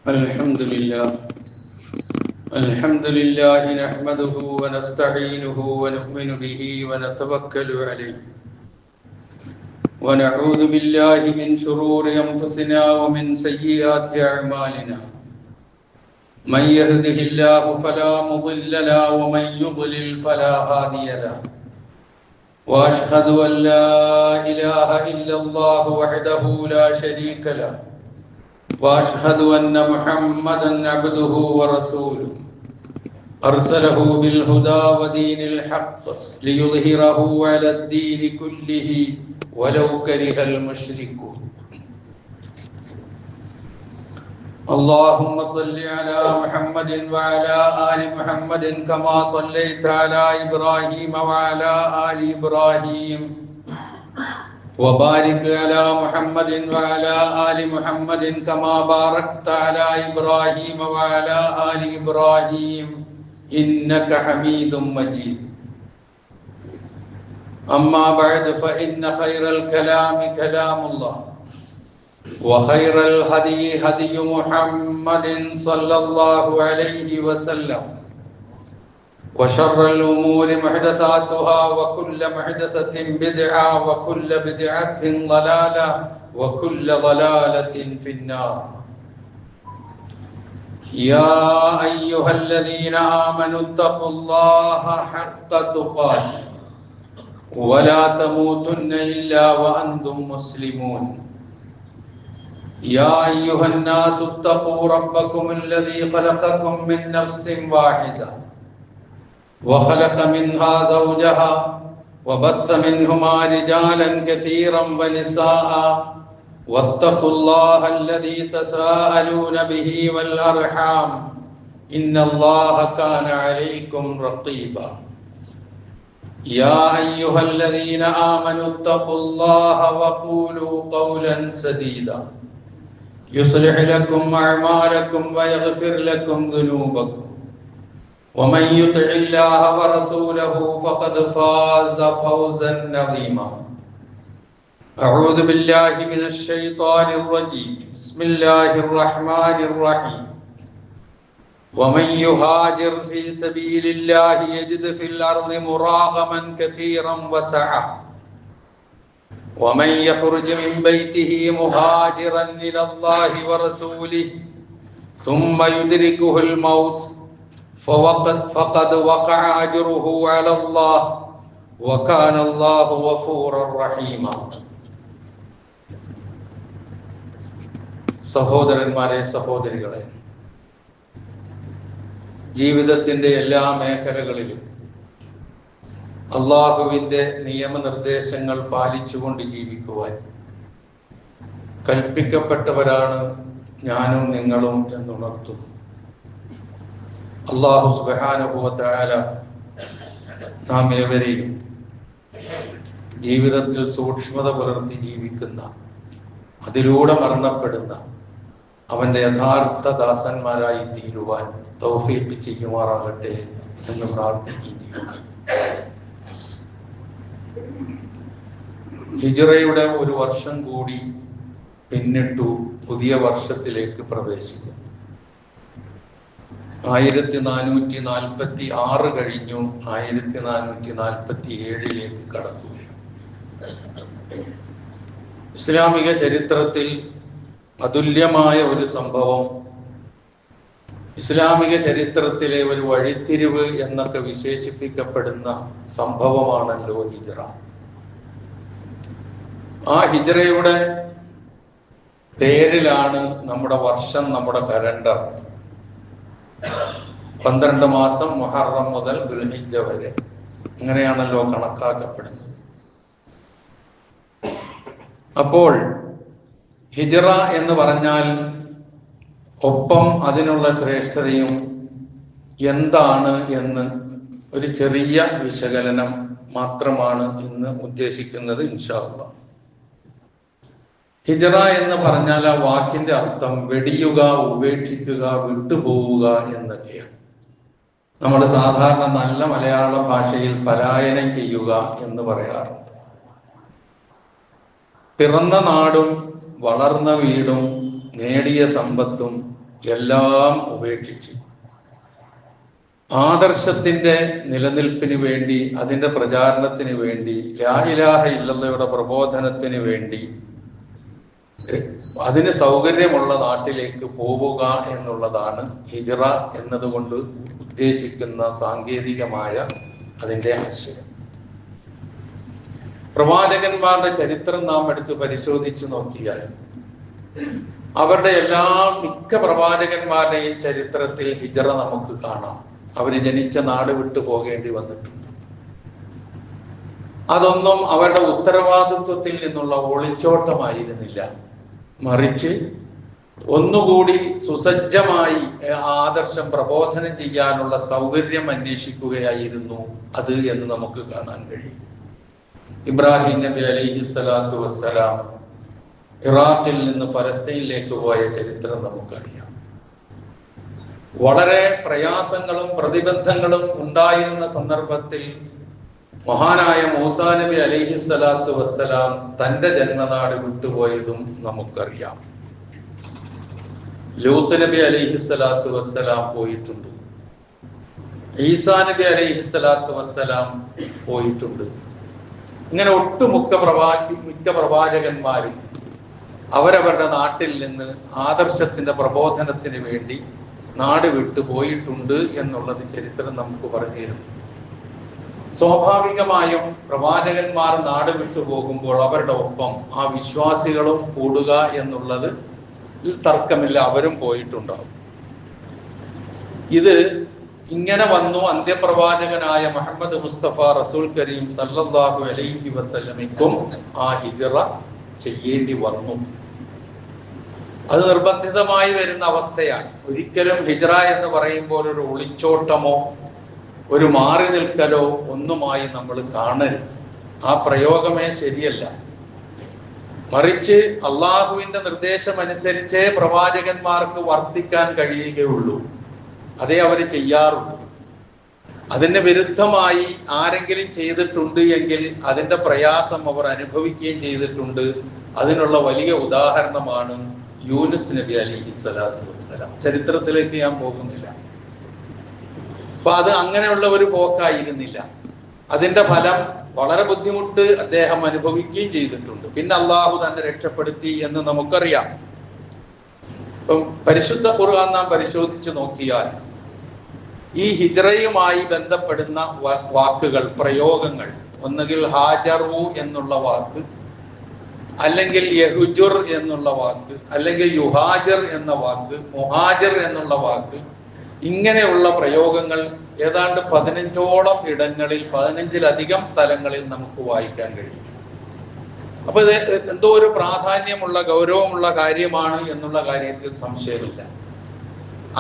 الحمد لله نحمده ونستعينه ونؤمن به ونتوكل عليه ونعوذ بالله من شرور أنفسنا ومن سيئات أعمالنا من يهده الله فلا مضل له ومن يضلل فلا هادي له وأشهد أن لا إله إلا الله وحده لا شريك له وأشهد أن محمدا عبده ورسوله أرسله بالهدى ودين الحق ليظهره على الدين كله ولو كره المشركون اللهم صل على محمد وعلى آل محمد كما صليت على إبراهيم وعلى آل إبراهيم وبارك على محمد وعلى آل محمد كما باركت على إبراهيم وعلى آل إبراهيم إنك حميد مجيد أما بعد فإن خير الكلام كلام الله وخير الهدي هدي محمد صلى الله عليه وسلم وشر الأمور محدثاتها وكل محدثة بدعة وكل بدعة ضلالة وكل ضلالة في النار يا أيها الذين آمنوا اتقوا الله حق تقاته ولا تموتن إلا وأنتم مسلمون يا أيها الناس اتقوا ربكم الذي خلقكم من نفس واحدة وخلق منها زوجها وبث منهما رجالا كثيرا ونساء واتقوا الله الذي تساءلون به والأرحام إن الله كان عليكم رقيبا يا أيها الذين آمنوا اتقوا الله وقولوا قولا سديدا يصلح لكم أعمالكم ويغفر لكم ذنوبكم ومن يطع الله ورسوله فقد فاز فوزا عظيما أعوذ بالله من الشيطان الرجيم بسم الله الرحمن الرحيم ومن يهاجر في سبيل الله يجد في الأرض مراغما كثيرا وسعة ومن يخرج من بيته مهاجرا إلى الله ورسوله ثم يدركه الموت فقد وقع أجره على الله وكان الله غفورا رحيما സഹോദരന്മാരെ സഹോദരികളെ, ജീവിതത്തിന്റെ എല്ലാ മേഖലകളിലും അള്ളാഹുവിന്റെ നിയമനിർദ്ദേശങ്ങൾ പാലിച്ചുകൊണ്ട് ജീവിക്കുവാൻ കൽപ്പിക്കപ്പെട്ടവരാണ് ഞാനും നിങ്ങളും എന്നുണർത്തുന്നു. അല്ലാഹു സുബ്ഹാനഹു വ തആല നാം ഏവരെയും ജീവിതത്തിൽ സൂക്ഷ്മത പുലർത്തി ജീവിക്കുന്ന, അതിലൂടെ മരണപ്പെടുന്ന അവന്റെ യഥാർത്ഥ ദാസന്മാരായി തീരുവാൻ തൗഫീഖ് ചെയ്യുമാറാകട്ടെ എന്ന് പ്രാർത്ഥിക്കുകയും ചെയ്യുന്നു. ഹിജ്റയുടെ ഒരു വർഷം കൂടി പിന്നിട്ടു പുതിയ വർഷത്തിലേക്ക് പ്രവേശിക്കുന്നു. 1446 കഴിഞ്ഞു 1447 കടന്നു. ഇസ്ലാമിക ചരിത്രത്തിൽ അതുല്യമായ ഒരു സംഭവം, ഇസ്ലാമിക ചരിത്രത്തിലെ ഒരു വഴിത്തിരിവ് എന്നൊക്കെ വിശേഷിപ്പിക്കപ്പെടുന്ന സംഭവമാണല്ലോ ഹിജ്റ. ആ ഹിജ്റയുടെ പേരിലാണ് നമ്മുടെ വർഷം, നമ്മുടെ കലണ്ടർ. 12 മാസം മുഹറം മുതൽ ദുൽഹിജ്ജ വരെ അങ്ങനെയാണല്ലോ കണക്കാക്കപ്പെടുന്നത്. അപ്പോൾ ഹിജ്റ എന്ന് പറഞ്ഞാൽ ഒപ്പം അതിനുള്ള ശ്രേഷ്ഠതയും എന്താണ് എന്ന് ഒരു ചെറിയ വിശകലനം മാത്രമാണ് ഇന്ന് ഉദ്ദേശിക്കുന്നത് ഇൻഷാ അല്ലാഹ്. ഹിജ്റ എന്ന് പറഞ്ഞാൽ ആ വാക്കിന്റെ അർത്ഥം വെടിയുക, ഉപേക്ഷിക്കുക, വിട്ടുപോവുക എന്നൊക്കെയാണ്. നമ്മൾ സാധാരണ നല്ല മലയാള ഭാഷയിൽ പലായനം ചെയ്യുക എന്ന് പറയാറുണ്ട്. പിറന്ന നാടും വളർന്ന വീടും നേടിയ സമ്പത്തും എല്ലാം ഉപേക്ഷിച്ച് ആദർശത്തിന്റെ നിലനിൽപ്പിന് വേണ്ടി, അതിന്റെ പ്രചാരണത്തിന് വേണ്ടി, ലാ ഇലാഹ ഇല്ലല്ലയുടെ പ്രബോധനത്തിന് വേണ്ടി അതിന് സൗകര്യമുള്ള നാട്ടിലേക്ക് പോവുക എന്നുള്ളതാണ് ഹിജ്റ എന്നതുകൊണ്ട് ഉദ്ദേശിക്കുന്ന സാങ്കേതികമായ അതിന്റെ ആശയം. പ്രവാചകന്മാരുടെ ചരിത്രം നാം എടുത്ത് പരിശോധിച്ചു നോക്കിയാൽ അവരുടെ മിക്ക പ്രവാചകന്മാരുടെയും ചരിത്രത്തിൽ ഹിജ്റ നമുക്ക് കാണാം. അവര് ജനിച്ച നാട് വിട്ടു പോകേണ്ടി വന്നിട്ടുണ്ട്. അതൊന്നും അവരുടെ ഉത്തരവാദിത്വത്തിൽ നിന്നുള്ള ഒളിച്ചോട്ടമായിരുന്നില്ല, മറിച്ച് ഒന്നുകൂടി സുസജ്ജമായി ആദർശം പ്രബോധനം ചെയ്യാനുള്ള സൗകര്യം അന്വേഷിക്കുകയായിരുന്നു അത് എന്ന് നമുക്ക് കാണാൻ കഴിയും. ഇബ്രാഹിം നബി അലൈഹിസ്സലാത്തു വസ്സലാം ഇറാഖിൽ നിന്ന് ഫലസ്തീനിലേക്ക് പോയ ചരിത്രം നമുക്കറിയാം. വളരെ പ്രയാസങ്ങളും പ്രതിബന്ധങ്ങളും ഉണ്ടായിരുന്ന സന്ദർഭത്തിൽ മഹാനായ മൂസാ നബി അലൈഹിസ്സലാത്തു വസ്സലാം തന്റെ ജന്മനാട് വിട്ടുപോയതും നമുക്കറിയാം. ലൂത്ത് നബി അലൈഹിസ്സലാത്തു വസ്സലാം പോയിട്ടുണ്ട്. ഈസാ നബി അലൈഹിസ്സലാത്തു വസ്സലാം പോയിട്ടുണ്ട്. ഇങ്ങനെ മിക്ക പ്രവാചകന്മാരും അവരവരുടെ നാട്ടിൽ നിന്ന് ആദർശത്തിന്റെ പ്രബോധനത്തിന് വേണ്ടി നാട് വിട്ടു പോയിട്ടുണ്ട് എന്നുള്ളത് ചരിത്രം നമുക്ക് പറഞ്ഞു തരുന്നു. സ്വാഭാവികമായും പ്രവാചകന്മാർ നാട് വിട്ടു പോകുമ്പോൾ അവരുടെ ഒപ്പം ആ വിശ്വാസികളും കൂടുക എന്നുള്ളത് തർക്കമില്ല, അവരും പോയിട്ടുണ്ടാവും. ഇത് ഇങ്ങനെ വന്നു. അന്ത്യപ്രവാചകനായ മുഹമ്മദ് മുസ്തഫ റസൂൽ കരീം സല്ലല്ലാഹു അലൈഹി വസല്ലമയ്ക്കും ആ ഹിജ്റ ചെയ്യേണ്ടി വന്നു. അത് നിർബന്ധിതമായി വരുന്ന അവസ്ഥയാണ്. ഒരിക്കലും ഹിജ്റ എന്ന് പറയുമ്പോൾ ഒരു ഒളിച്ചോട്ടമോ ഒരു മാറി നിൽക്കലോ ഒന്നുമായി നമ്മൾ കാണരുത്. ആ പ്രയോഗമേ ശരിയല്ല. മറിച്ച് അള്ളാഹുവിന്റെ നിർദ്ദേശമനുസരിച്ചേ പ്രവാചകന്മാർക്ക് വർത്തിക്കാൻ കഴിയുകയുള്ളൂ. അതേ അവർ ചെയ്യാറുള്ളൂ. അതിന് വിരുദ്ധമായി ആരെങ്കിലും ചെയ്തിട്ടുണ്ട് എങ്കിൽ അതിന്റെ പ്രയാസം അവർ അനുഭവിക്കുകയും ചെയ്തിട്ടുണ്ട്. അതിനുള്ള വലിയ ഉദാഹരണമാണ് യൂനുസ് നബി അലൈഹിസ്സലാത്തു വസ്സലാം. ചരിത്രത്തിലേക്ക് ഞാൻ പോകുന്നില്ല. അപ്പൊ അത് അങ്ങനെയുള്ള ഒരു പോക്കായിരുന്നില്ല. അതിന്റെ ഫലം വളരെ ബുദ്ധിമുട്ട് അദ്ദേഹം അനുഭവിക്കുകയും ചെയ്തിട്ടുണ്ട്. പിന്നെ അള്ളാഹു തന്നെ രക്ഷപ്പെടുത്തി എന്ന് നമുക്കറിയാം. ഇപ്പം പരിശുദ്ധ ഖുർആൻ നാം പരിശോധിച്ചു നോക്കിയാൽ ഈ ഹിജ്റയുമായി ബന്ധപ്പെടുന്ന വാക്കുകൾ, പ്രയോഗങ്ങൾ, ഒന്നുകിൽ ഹാജറു എന്നുള്ള വാക്ക്, അല്ലെങ്കിൽ യഹുജുർ എന്നുള്ള വാക്ക്, അല്ലെങ്കിൽ യുഹാജർ എന്ന വാക്ക്, മുഹാജർ എന്നുള്ള വാക്ക്, ഇങ്ങനെയുള്ള പ്രയോഗങ്ങൾ ഏതാണ്ട് 15ഓളം ഇടങ്ങളിൽ, 15ലധികം സ്ഥലങ്ങളിൽ നമുക്ക് വായിക്കാൻ കഴിയും. അപ്പൊ ഇത് എന്തോ ഒരു പ്രാധാന്യമുള്ള ഗൗരവമുള്ള കാര്യമാണ് എന്നുള്ള കാര്യത്തിൽ സംശയമില്ല.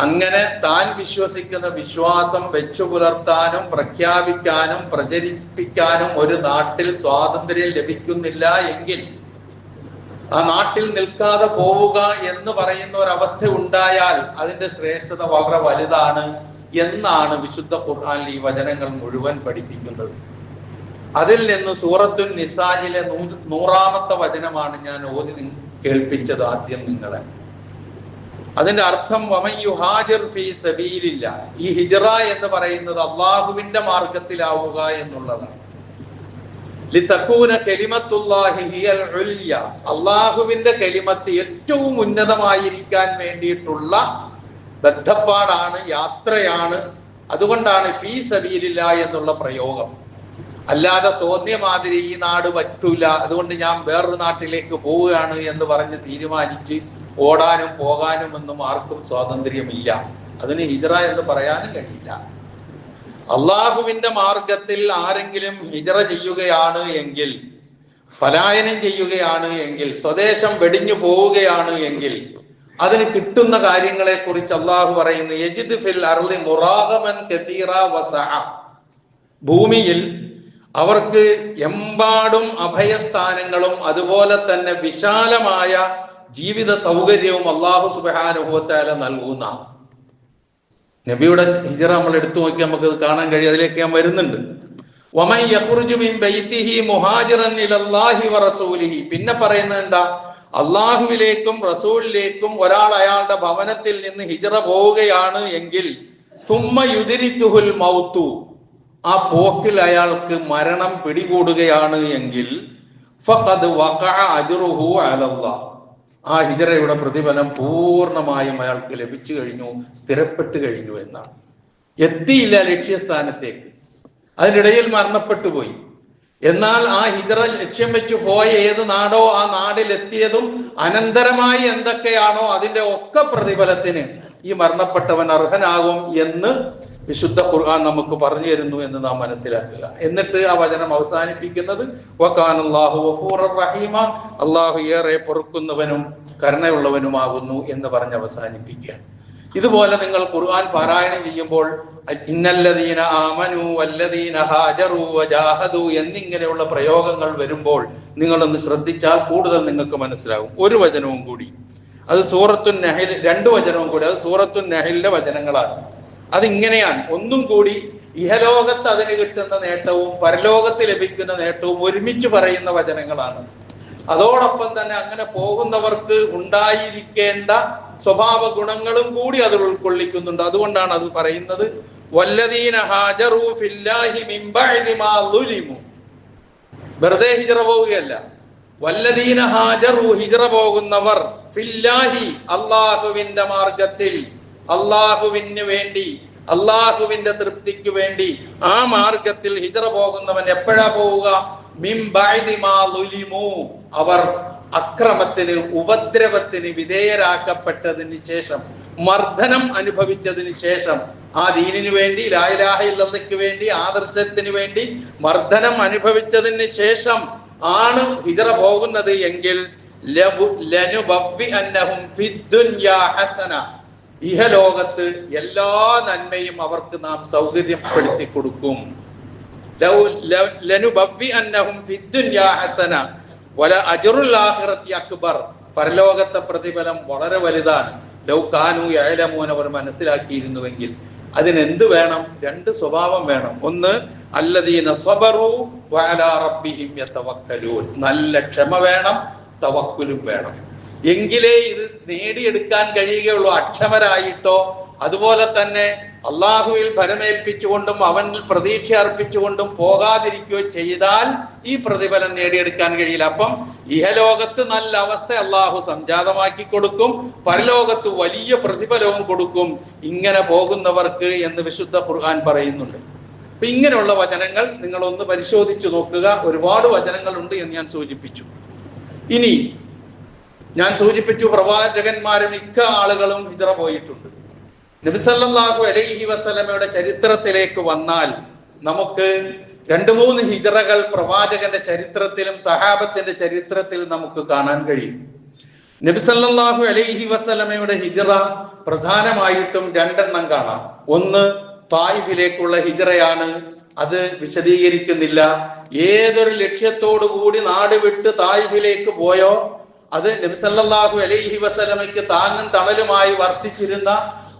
അങ്ങനെ താൻ വിശ്വസിക്കുന്ന വിശ്വാസം വെച്ചു പുലർത്താനും പ്രഖ്യാപിക്കാനും പ്രചരിപ്പിക്കാനും ഒരു നാട്ടിൽ സ്വാതന്ത്ര്യം ലഭിക്കുന്നില്ല എങ്കിൽ ആ നാട്ടിൽ നിൽക്കാതെ പോവുക എന്ന് പറയുന്ന ഒരവസ്ഥ ഉണ്ടായാൽ അതിന്റെ ശ്രേഷ്ഠത വളരെ വലുതാണ് എന്നാണ് വിശുദ്ധ ഖുർആനിൽ ഈ വചനങ്ങൾ മുഴുവൻ പഠിപ്പിക്കുന്നത്. അതിൽ നിന്ന് സൂറത്തുൻ നിസായിലെ 100ാമത്തെ വചനമാണ് ഞാൻ ഓതി കേൾപ്പിച്ചത് ആദ്യം നിങ്ങളെ. അതിന്റെ അർത്ഥം വമൻ യുഹാജിർ ഫീ സബീലില്ലാഹ്. ഈ ഹിജ്റ എന്ന് പറയുന്നത് അള്ളാഹുവിന്റെ മാർഗത്തിലാവുക എന്നുള്ളതാണ്. ലിതകൂന കലിമത്തുല്ലാഹി ഹിയൽ ഉൽയ. അള്ളാഹുവിന്റെ കലിമത്ത് ഏറ്റവും ഉന്നതമായിരിക്കാൻ വേണ്ടിയിട്ടുള്ള ബദ്ധപ്പാടാണ്, യാത്രയാണ്. അതുകൊണ്ടാണ് ഫീ സബീലില്ലാഹ് എന്നുള്ള പ്രയോഗം. അല്ലാതെ തോന്നിയ മാതിരി ഈ നാട് പറ്റൂല, അതുകൊണ്ട് ഞാൻ വേറൊരു നാട്ടിലേക്ക് പോവുകയാണ് എന്ന് പറഞ്ഞ് തീരുമാനിച്ച് ഓടാനും പോകാനും ഒന്നും ആർക്കും സ്വാതന്ത്ര്യമില്ല. അതിന് ഹിജ്റ എന്ന് പറയാനും കഴിയില്ല. അള്ളാഹുവിന്റെ മാർഗത്തിൽ ആരെങ്കിലും ഹിജ്റ ചെയ്യുകയാണ് എങ്കിൽ, പലായനം ചെയ്യുകയാണ് എങ്കിൽ, സ്വദേശം വെടിഞ്ഞു പോവുകയാണ് എങ്കിൽ അതിന് കിട്ടുന്ന കാര്യങ്ങളെ കുറിച്ച് അള്ളാഹു പറയുന്നു, യജിദ് ഫിൽ അർളി മുറാഗമൻ കസീറ വസഅ. ഭൂമിയിൽ അവർക്ക് എമ്പാടും അഭയസ്ഥാനങ്ങളും അതുപോലെ തന്നെ വിശാലമായ ജീവിത സൗകര്യവും അള്ളാഹു സുബ്ഹാനഹു വ തആല നൽകുന്ന. നബിയുടെ ഹിജ്റ നമ്മൾ എടുത്തു നോക്കി നമുക്ക് കാണാൻ കഴിയും. അതിലേക്ക് ഞാൻ വരുന്നുണ്ട്. വമൻ യഖ്റുജു മിൻ ബൈതിഹി മുഹാജിറൻ ഇലല്ലാഹി വറസൂലിഹി. പിന്നെ പറയുന്നത് എന്താ? അള്ളാഹുവിലേക്കും റസൂലിലേക്കും ഒരാൾ അയാളുടെ ഭവനത്തിൽ നിന്ന് ഹിജ്റ പോവുകയാണ് എങ്കിൽ സുമ്മ യുദ്രിക്കുഹുൽ മൗത്തു, ആ പോക്കിൽ അയാൾക്ക് മരണം പിടികൂടുകയാണ് എങ്കിൽ ഫഖദ് വഖഅ അജ്റുഹു അലല്ലാഹ്, ആ ഹിജ്റയുടെ പ്രതിഫലം പൂർണ്ണമായും അയാൾക്ക് ലഭിച്ചു കഴിഞ്ഞു, സ്ഥിരപ്പെട്ടു കഴിഞ്ഞു എന്നാണ്. എത്തിയില്ല ലക്ഷ്യസ്ഥാനത്തേക്ക്, അതിനിടയിൽ മരണപ്പെട്ടു പോയി. എന്നാൽ ആ ഹിജ്റ ലക്ഷ്യം വെച്ച് പോയ ഏത് നാടോ ആ നാടിൽ എത്തിയതും അനന്തരമായി എന്തൊക്കെയാണോ അതിന്റെ ഒക്കെ പ്രതിഫലത്തിന് ഈ മരണപ്പെട്ടവൻ അർഹനാകും എന്ന് വിശുദ്ധ ഖുർആൻ നമുക്ക് പറഞ്ഞു തരുന്നു എന്ന് നാം മനസ്സിലാക്കുക. എന്നിട്ട് ആ വചനം അവസാനിപ്പിക്കുന്നത് വകാനല്ലാഹു ഗഫൂറർ റഹീമ, അള്ളാഹു ഏറെ പൊറുക്കുന്നവനും കരുണയുള്ളവനുമാകുന്നു എന്ന് പറഞ്ഞ് അവസാനിപ്പിക്കുകയാണ്. ഇതുപോലെ നിങ്ങൾ ഖുർആൻ പാരായണം ചെയ്യുമ്പോൾ ഇന്നല്ലദീന ആമനു വല്ലദീന ഹാജറു വജാഹദു എന്നിങ്ങനെയുള്ള പ്രയോഗങ്ങൾ വരുമ്പോൾ നിങ്ങളൊന്ന് ശ്രദ്ധിച്ചാൽ കൂടുതൽ നിങ്ങൾക്ക് മനസ്സിലാകും. ഒരു വചനവും കൂടി, അത് സൂറത്തുൻ നഹൽ, 2 വചനവും കൂടി, അത് സൂറത്തുൻ നഹലിന്റെ വചനങ്ങളാണ്. അതിങ്ങനെയാണ്. ഒന്നും കൂടി ഇഹലോകത്ത് അതിന് കിട്ടുന്ന നേട്ടവും പരലോകത്ത് ലഭിക്കുന്ന നേട്ടവും ഒരുമിച്ച് പറയുന്ന വചനങ്ങളാണ്. അതോടൊപ്പം തന്നെ അങ്ങനെ പോകുന്നവർക്ക് ഉണ്ടായിരിക്കേണ്ട സ്വഭാവ ഗുണങ്ങളും കൂടി അത് ഉൾക്കൊള്ളിക്കുന്നുണ്ട്. അതുകൊണ്ടാണ് അത് പറയുന്നത് വല്ലദീന ഹാജറു ഫില്ലാഹി മിൻ ബഅദി മാ ളുലിമു. വെറുതെ ഹിജ്റ പോവുകയല്ല, വല്ലദീന ഹാജറു, ഹിജ്റ പോകുന്നവർ, ഫില്ലാഹി, അള്ളാഹുവിന്റെ മാർഗത്തിൽ, അള്ളാഹുവിന് വേണ്ടി, അള്ളാഹുവിന്റെ തൃപ്തിക്ക് വേണ്ടി ആ മാർഗത്തിൽ ഹിജ്റ പോകുന്നവൻ എപ്പോഴാ പോവുക? മിൻ ബഅദി മാ ളുലിമു, അവർ അക്രമത്തിന് ഉപദ്രവത്തിന് വിധേയരാക്കപ്പെട്ടതിന് ശേഷം, മർദ്ദനം അനുഭവിച്ചതിന് ശേഷം, ആ ദീനിനു വേണ്ടി, ലാ ഇലാഹ ഇല്ലല്ലാഹ്ക്ക് വേണ്ടി, ആദർശത്തിന് വേണ്ടി മർദ്ദനം അനുഭവിച്ചതിന് ശേഷം ആണ് ഹിജ്റ പോകുന്നത് എങ്കിൽ ലനുബവ്വിഅന്നഹും ഫിദ്ദുനിയാ ഹസന, ഇഹലോകത്ത് എല്ലാ നന്മയും അവർക്ക് നാം സൗകര്യപ്പെടുത്തി കൊടുക്കും. ലനുബവ്വിഅന്നഹും ഫിദ്ദുനിയാ ഹസന വല അജ്റുൽ ആഖിറതി അക്ബർ, പരലോകത്തെ പ്രതിഫലം വളരെ വലുതാണ്. ലൗ കാനൂ യഅലമൂന, അവർ മനസ്സിലാക്കിയിരുന്നുവെങ്കിൽ. അതിനെന്ത് വേണം? 2 സ്വഭാവം വേണം. ഒന്ന്, അല്ലദീന സബറു വഅലാ റബ്ബിഹിം യതവക്കലൂൻ, നല്ല ക്ഷമ വേണം, തവക്കുലും വേണം. എങ്കിലേ ഇത് നേടിയെടുക്കാൻ കഴിയുകയുള്ളൂ. അക്ഷമരായിട്ടോ അതുപോലെ തന്നെ അള്ളാഹുവിൽ ഭരമേൽപ്പിച്ചുകൊണ്ടും അവനിൽ പ്രതീക്ഷ അർപ്പിച്ചുകൊണ്ടും പോകാതിരിക്കുകയോ ചെയ്താൽ ഈ പ്രതിഫലം നേടിയെടുക്കാൻ കഴിയില്ല. അപ്പം ഇഹലോകത്ത് നല്ല അവസ്ഥ അള്ളാഹു സംജാതമാക്കി കൊടുക്കും, പരലോകത്ത് വലിയ പ്രതിഫലവും കൊടുക്കും ഇങ്ങനെ പോകുന്നവർക്ക് എന്ന് വിശുദ്ധ ഖുർആൻ പറയുന്നുണ്ട്. അപ്പൊ ഇങ്ങനെയുള്ള വചനങ്ങൾ നിങ്ങളൊന്ന് പരിശോധിച്ചു നോക്കുക. ഒരുപാട് വചനങ്ങളുണ്ട് എന്ന് ഞാൻ സൂചിപ്പിച്ചു. ഇനി ഞാൻ സൂചിപ്പിച്ചു പ്രവാചകന്മാരും മിക്ക ആളുകളും ഹിജ്റ പോയിട്ടുണ്ട്. നബി സല്ലല്ലാഹു അലൈഹി വസല്ലമയുടെ ചരിത്രത്തിലേക്ക് വന്നാൽ നമുക്ക് 2-3 ഹിജ്റകൾ പ്രവാചകന്റെ ചരിത്രത്തിലും സഹാബത്തിന്റെ ചരിത്രത്തിൽ നമുക്ക് കാണാൻ കഴിയും. നബി സല്ലല്ലാഹു അലൈഹി വസല്ലമയുടെ ഹിജ്റ പ്രധാനമായിട്ടും 2 കാണാം. ഒന്ന് തായിഫിലേക്കുള്ള ഹിജ്റയാണ്. അത് വിശദീകരിക്കുന്നില്ല. ഏതൊരു ലക്ഷ്യത്തോടു കൂടി നാട് വിട്ട് തായിഫിലേക്ക് പോയോ അത് നബി സല്ലല്ലാഹു അലൈഹി വസല്ലമയ്ക്ക് താങ്ങും തണലുമായി വർത്തിച്ചിരുന്ന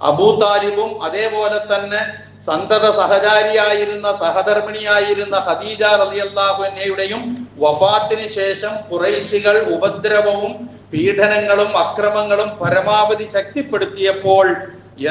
അബൂ താലിബും അതേപോലെ തന്നെ സന്തത സഹചാരിയായിരുന്ന സഹധർമ്മിണിയായിരുന്ന ഖദീജ റളിയല്ലാഹു അൻഹയുടെയും വഫാത്തിന് ശേഷം ഖുറൈശികൾ ഉപദ്രവവും പീഡനങ്ങളും അക്രമങ്ങളും പരമാവധി ശക്തിപ്പെടുത്തിയപ്പോൾ,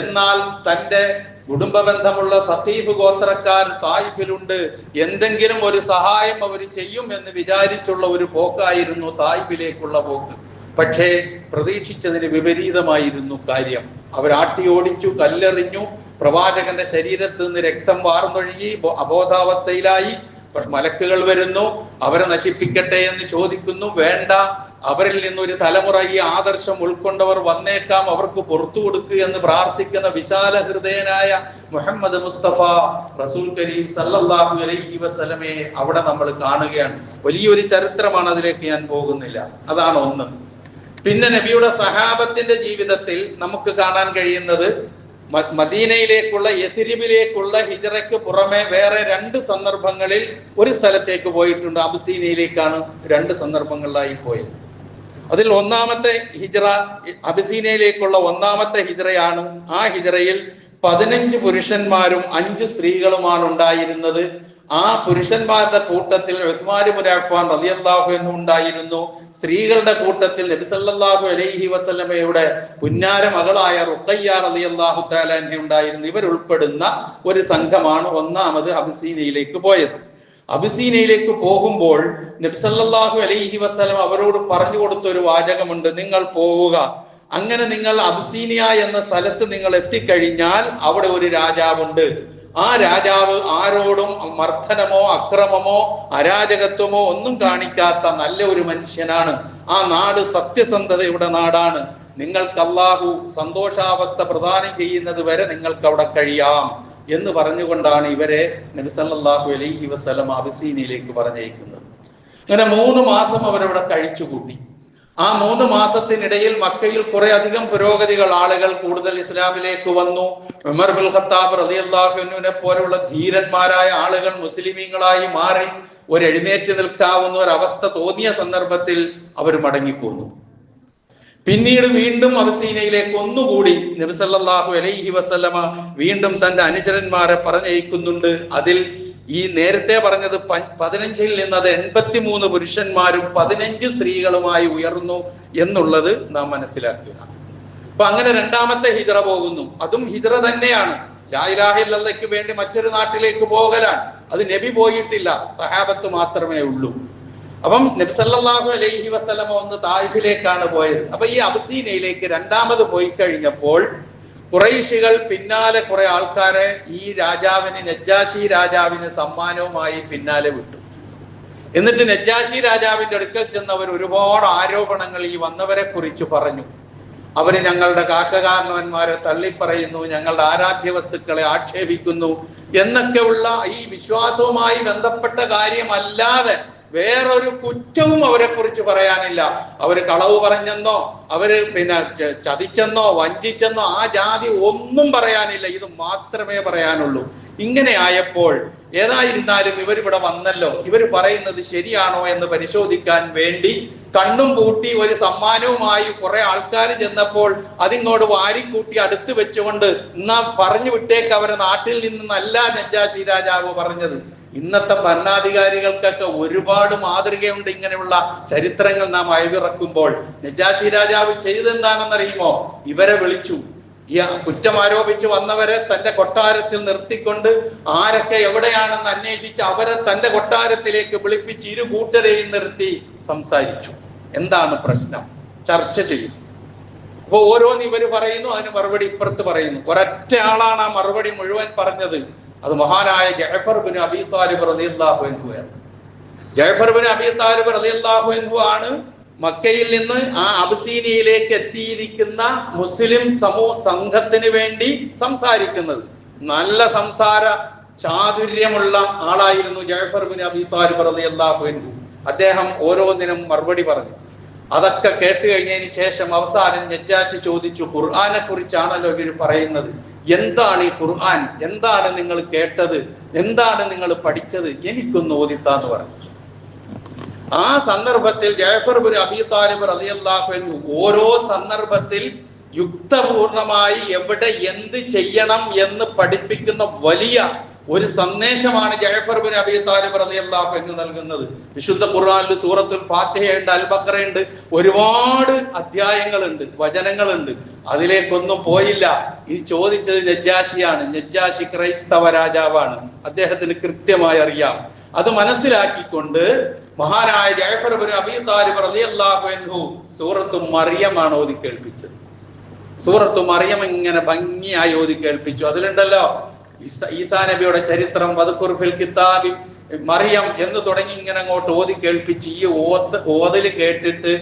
എന്നാൽ തന്റെ കുടുംബ ബന്ധമുള്ള സഖീഫ് ഗോത്രക്കാർ തായിഫിലുണ്ട്, എന്തെങ്കിലും ഒരു സഹായം അവർ ചെയ്യും എന്ന് വിചാരിച്ചുള്ള ഒരു പോക്കായിരുന്നു തായിഫിലേക്കുള്ള പോക്ക്. പക്ഷേ പ്രതീക്ഷിച്ചതിന് വിപരീതമായിരുന്നു കാര്യം. അവരാട്ടി ഓടിച്ചു, കല്ലെറിഞ്ഞു, പ്രവാചകന്റെ ശരീരത്ത് നിന്ന് രക്തം വാർന്നൊഴുകി, അബോധാവസ്ഥയിലായി. മലക്കുകൾ വരുന്നു, അവരെ നശിപ്പിക്കട്ടെ എന്ന് ചോദിക്കുന്നു. വേണ്ട, അവരിൽ നിന്നൊരു തലമുറ ഈ ആദർശം ഉൾക്കൊണ്ടവർ വന്നേക്കാം, അവർക്ക് പുറത്തു കൊടുക്കുക എന്ന് പ്രാർത്ഥിക്കുന്ന വിശാല ഹൃദയനായ മുഹമ്മദ് മുസ്തഫ റസൂൽ കരീം സല്ലല്ലാഹു അലൈഹി വസല്ലമയെ അവിടെ നമ്മൾ കാണുകയാണ്. വലിയൊരു ചരിത്രമാണ്, അതിലേക്ക് ഞാൻ പോകുന്നില്ല. അതാണ് ഒന്ന്. പിന്നെ നബിയുടെ സഹാബത്തിന്റെ ജീവിതത്തിൽ നമുക്ക് കാണാൻ കഴിയുന്നത് മദീനയിലേക്കുള്ള യഥിരിബിലേക്കുള്ള ഹിജ്റയ്ക്ക് പുറമെ വേറെ 2 സന്ദർഭങ്ങളിൽ ഒരു സ്ഥലത്തേക്ക് പോയിട്ടുണ്ട്. അബിസീനയിലേക്കാണ് 2 സന്ദർഭങ്ങളിലായി പോയത്. അതിൽ ഒന്നാമത്തെ ഹിജ്റ അബിസീനയിലേക്കുള്ള ഒന്നാമത്തെ ഹിജ്റയാണ്. ആ ഹിജ്റയിൽ 15 പുരുഷന്മാരും 5 സ്ത്രീകളുമാണ് ഉണ്ടായിരുന്നത്. ആ പുരുഷന്മാരുടെ കൂട്ടത്തിൽ ഉസ്മാൻ ഇബ്നു അഫ്ഫാൻ റളിയല്ലാഹു അൻഹു ഉണ്ടായിരുന്നു. സ്ത്രീകളുടെ കൂട്ടത്തിൽ നബി സല്ലല്ലാഹു അലൈഹി വസല്ലമയുടെ പുന്നാര മകളായ റുഖയ്യ റളിയല്ലാഹു തആല അൻഹ ഉണ്ടായിരുന്നു. ഇവരുൾപ്പെടുന്ന ഒരു സംഘമാണ് ഒന്നാമത് അബിസീനയിലേക്ക് പോയത്. അബിസീനയിലേക്ക് പോകുമ്പോൾ നബി സല്ലല്ലാഹു അലൈഹി വസല്ലം അവരോട് പറഞ്ഞു കൊടുത്ത ഒരു വാചകമുണ്ട്, നിങ്ങൾ പോവുക. അങ്ങനെ നിങ്ങൾ അബിസീനിയ എന്ന സ്ഥലത്ത് നിങ്ങൾ എത്തിക്കഴിഞ്ഞാൽ അവിടെ ഒരു രാജാവുണ്ട്. ആ രാജാവ് ആരോടും മർദ്ദനമോ അക്രമമോ അരാജകത്വമോ ഒന്നും കാണിക്കാത്ത നല്ല ഒരു മനുഷ്യനാണ്. ആ നാട് സത്യസന്ധതയുടെ നാടാണ്. നിങ്ങൾക്ക് അല്ലാഹു സന്തോഷാവസ്ഥ പ്രദാനം ചെയ്യുന്നത് വരെ നിങ്ങൾക്ക് അവിടെ കഴിയാം എന്ന് പറഞ്ഞുകൊണ്ടാണ് ഇവരെ നബി സല്ലല്ലാഹു അലൈഹി വസല്ലം അബിസീനിയയിലേക്ക് പറഞ്ഞയക്കുന്നത്. അങ്ങനെ 3 മാസം അവരവിടെ കഴിച്ചുകൂട്ടി. ആ 3 മാസത്തിനിടയിൽ മക്കയിൽ കുറെ അധികം പുരോഗതികൾ, ആളുകൾ കൂടുതൽ ഇസ്ലാമിലേക്ക് വന്നു. ഉമർ ഇബ്നുൽ ഖത്താബ് റളിയല്ലാഹു അൻഹുവിനെ പോലുള്ള ധീരന്മാരായ ആളുകൾ മുസ്ലിമീങ്ങളായി മാറി ഒരു എഴുന്നേറ്റ് നിൽക്കാവുന്ന ഒരു അവസ്ഥ തോന്നിയ സന്ദർഭത്തിൽ അവർ മടങ്ങിപ്പോന്നു. പിന്നീട് വീണ്ടും അബിസീനയിലേക്ക് ഒന്നുകൂടി നബി സല്ലല്ലാഹു അലൈഹി വസല്ലമ വീണ്ടും തന്റെ അനുചരന്മാരെ പറഞ്ഞയക്കുന്നുണ്ട്. അതിൽ ഈ നേരത്തെ പറഞ്ഞത് 15-ൽ നിന്നത് 83 പുരുഷന്മാരും 15 സ്ത്രീകളുമായി ഉയർന്നു എന്നുള്ളത് നാം മനസ്സിലാക്കുക. അപ്പൊ അങ്ങനെ രണ്ടാമത്തെ ഹിജ്റ പോകുന്നു. അതും ഹിജ്റ തന്നെയാണ്. ലാ ഇലാഹ ഇല്ലല്ലാഹ്ക്ക് വേണ്ടി മറ്റൊരു നാട്ടിലേക്ക് പോകലാണ്. അത് നബി പോയിട്ടില്ല, സഹാബത്ത് മാത്രമേ ഉള്ളൂ. അപ്പം നബി സല്ലല്ലാഹു അലൈഹി വസല്ലമ ഒന്ന് തായിഫിലേക്കാണ് പോയത്. അപ്പൊ ഈ അബിസീനയിലേക്ക് രണ്ടാമത് പോയി കഴിഞ്ഞപ്പോൾ ഖുറൈശികൾ പിന്നാലെ കുറെ ആൾക്കാരെ ഈ രാജാവിന്, നജ്ജാശി രാജാവിന് സമ്മാനവുമായി പിന്നാലെ വിട്ടു. എന്നിട്ട് നജ്ജാശി രാജാവിന്റെ അടുക്കൽ ചെന്നവർ ഒരുപാട് ആരോപണങ്ങൾ ഈ വന്നവരെ കുറിച്ച് പറഞ്ഞു. അവര് ഞങ്ങളുടെ കാക്കകാരണവന്മാരെ തള്ളിപ്പറയുന്നു, ഞങ്ങളുടെ ആരാധ്യ വസ്തുക്കളെ ആക്ഷേപിക്കുന്നു എന്നൊക്കെയുള്ള ഈ വിശ്വാസവുമായി ബന്ധപ്പെട്ട കാര്യമല്ലാതെ വേറൊരു കുറ്റവും അവരെ കുറിച്ച് പറയാനില്ല. അവര് കളവ് പറഞ്ഞെന്നോ അവര് ചതിച്ചെന്നോ വഞ്ചിച്ചെന്നോ ആ ജാതി ഒന്നും പറയാനില്ല. ഇത് മാത്രമേ പറയാനുള്ളൂ. ഇങ്ങനെ ആയപ്പോൾ ഏതായിരുന്നാലും ഇവരിവിടെ വന്നല്ലോ, ഇവർ പറയുന്നത് ശരിയാണോ എന്ന് പരിശോധിക്കാൻ വേണ്ടി കണ്ണും പൂട്ടി ഒരു സമ്മാനവുമായി കുറെ ആൾക്കാർ ചെന്നപ്പോൾ അതിങ്ങോട്ട് വാരിക്കൂട്ടി അടുത്ത് വെച്ചുകൊണ്ട് എന്നാ പറഞ്ഞു വിട്ടേക്ക് അവരെ നാട്ടിൽ നിന്നല്ല നജ്ജാശി രാജാവ് പറഞ്ഞത്. ഇന്നത്തെ ഭരണാധികാരികൾക്കൊക്കെ ഒരുപാട് മാതൃകയുണ്ട്. ഇങ്ങനെയുള്ള ചരിത്രങ്ങൾ നാം അയവിറക്കുമ്പോൾ നജ്ജാശി രാജാവ് ചെയ്തെന്താണെന്നറിയുമോ? ഇവരെ വിളിച്ചു. ഈ കുറ്റം ആരോപിച്ച് വന്നവരെ തന്റെ കൊട്ടാരത്തിൽ നിർത്തിക്കൊണ്ട് ആരൊക്കെ എവിടെയാണെന്ന് അന്വേഷിച്ച് അവരെ തന്റെ കൊട്ടാരത്തിലേക്ക് വിളിപ്പിച്ച് ഇരു കൂട്ടരെയും നിർത്തി സംസാരിച്ചു. എന്താണ് പ്രശ്നം? ചർച്ച ചെയ്യും. അപ്പൊ ഓരോന്ന് ഇവര് പറയുന്നു, അതിന് മറുപടി ഇപ്പുറത്ത് പറയുന്നു. ഒരൊറ്റ ആളാണ് ആ മറുപടി മുഴുവൻ പറഞ്ഞത്. അത് മഹാനായ ജഅഫർ ബിൻ അബീ താലിബ് റളിയല്ലാഹു അൻഹു ആണ്. ജഅഫർ ബിൻ അബീ താലിബ് റളിയല്ലാഹു അൻഹു ആണ് മക്കയിൽ നിന്ന് ആ അബിസീനിയയിലേക്ക് എത്തിയിരിക്കുന്ന മുസ്ലിം സംഘത്തിന് വേണ്ടി സംസാരിക്കുന്നത്. നല്ല സംസാര ചാതുര്യമുള്ള ആളായിരുന്നു ജഅഫർ ബിൻ അബീ താലിബ് റളിയല്ലാഹു അൻഹു. അദ്ദേഹം ഓരോന്നിനും മറുപടി പറഞ്ഞു. അതൊക്കെ കേട്ട് കഴിഞ്ഞതിന് ശേഷം അവസാനം നജ്ജാശി ചോദിച്ചു, ഖുർആനെ കുറിച്ചാണല്ലോ ഇവർ പറയുന്നത്, എന്താണ് ഈ ഖുർആൻ? എന്താണ് നിങ്ങൾ കേട്ടത്? എന്താണ് നിങ്ങൾ പഠിച്ചത്? എനിക്കൊന്ന് ഓദിത്താന്ന് പറഞ്ഞു. ആ സന്ദർഭത്തിൽ ജഅഫർ ബിൻ അബീ താലിബ് റളിയല്ലാഹു അൻഹു ഓരോ സന്ദർഭത്തിൽ യുക്തപൂർണമായി എവിടെ എന്ത് ചെയ്യണം എന്ന് പഠിപ്പിക്കുന്ന വലിയ ഒരു സന്ദേശമാണ് ജഅഫർ ബിൻ അബീ താലിബ് റളിയല്ലാഹു അൻഹു നൽകുന്നത്. വിശുദ്ധ ഖുർആനിൽ സൂറത്തുൽ ഫാത്തിഹയുണ്ട്, അൽ ബഖറയുണ്ട്, ഒരുപാട് അധ്യായങ്ങളുണ്ട്, വചനങ്ങളുണ്ട്. അതിലേക്കൊന്നും പോയില്ല. ഇത് ചോദിച്ചത് നജ്ജാശിയാണ്. നജ്ജാശി ക്രൈസ്തവ രാജാവാണ്. അദ്ദേഹത്തിന് കൃത്യമായി അറിയാം. അത് മനസ്സിലാക്കിക്കൊണ്ട് മഹാനായ ജഅഫർ ബിൻ അബീ താലിബ് റളിയല്ലാഹു അൻഹു സൂറത്തു മറിയമാണ് ഓതി കേൾപ്പിച്ചത്. സൂറത്തു മറിയം ഇങ്ങനെ ഭംഗിയായി ഓതി കേൾപ്പിച്ചു. അതിലുണ്ടല്ലോ ഈസാ നബിയുടെ ചരിത്രം, വദ്കുർ ഫിൽ കിതാബി മറിയം എന്ന് തുടങ്ങി ഇങ്ങനെ അങ്ങോട്ട് ഓതി കേൾപ്പിച്ച് ഈ ഓതല് കേട്ടിട്ട്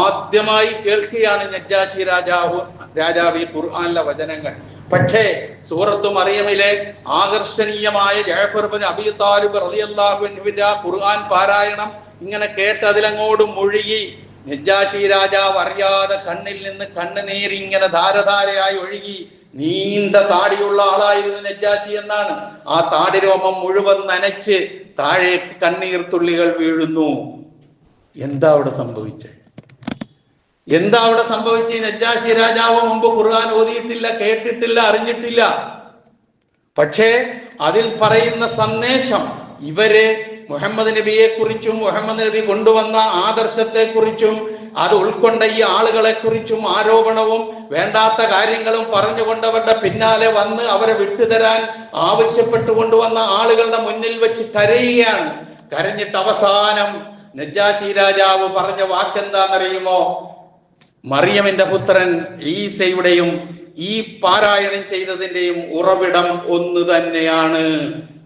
ആദ്യമായി കേൾക്കുകയാണ് നജ്ജാശി രാജാവ് ഈ ഖുർആനിലെ വചനങ്ങൾ. പക്ഷേ സൂറത്തു മറിയമിലെ ആകർഷണീയമായ ജഅഫർ ബിൻ അബീ താലിബ് റളിയല്ലാഹു അൻഹുവിന്റെ ആ ഖുർആൻ പാരായണം ഇങ്ങനെ കേട്ട് അതിലങ്ങോട്ട് മുഴുകി നജ്ജാശി രാജാവ് അറിയാതെ കണ്ണിൽ നിന്ന് കണ്ണുനീർ ഇങ്ങനെ ധാരധാരയായി ഒഴുകി. നീണ്ട താടിയുള്ള ആളായിരുന്നു നജ്ജാശി എന്നാണ്. ആ താടിരോമം മുഴുവൻ നനച്ച് താഴേക്ക് കണ്ണീർ തുള്ളികൾ വീഴുന്നു. എന്താ അവിടെ സംഭവിച്ചത്? എന്താ അവിടെ സംഭവിച്ച? നജ്ജാശി രാജാവ് മുമ്പ് ഖുർആൻ ഓതിയിട്ടില്ല, കേട്ടിട്ടില്ല, അറിഞ്ഞിട്ടില്ല. പക്ഷേ അതിൽ പറയുന്ന സന്ദേശം ഇവര് മുഹമ്മദ് നബിയെ കുറിച്ചും മുഹമ്മദ് നബി കൊണ്ടുവന്ന ആദർശത്തെ കുറിച്ചും അത് ഉൾക്കൊണ്ട ഈ ആളുകളെ കുറിച്ചും ആരോപണവും വേണ്ടാത്ത കാര്യങ്ങളും പറഞ്ഞുകൊണ്ടവരുടെ പിന്നാലെ വന്ന് അവരെ വിട്ടുതരാൻ ആവശ്യപ്പെട്ടു കൊണ്ടുവന്ന ആളുകളുടെ മുന്നിൽ വെച്ച് കരയുകയാണ്. കരഞ്ഞിട്ട് അവസാനം നജ്ജാശി രാജാവ് പറഞ്ഞ വാക്കെന്താണെന്നറിയുമോ? മറിയമിന്റെ പുത്രൻ ഈസയുടെയും ഈ പാരായണം ചെയ്തതിന്റെയും ഉറവിടം ഒന്ന് തന്നെയാണ്.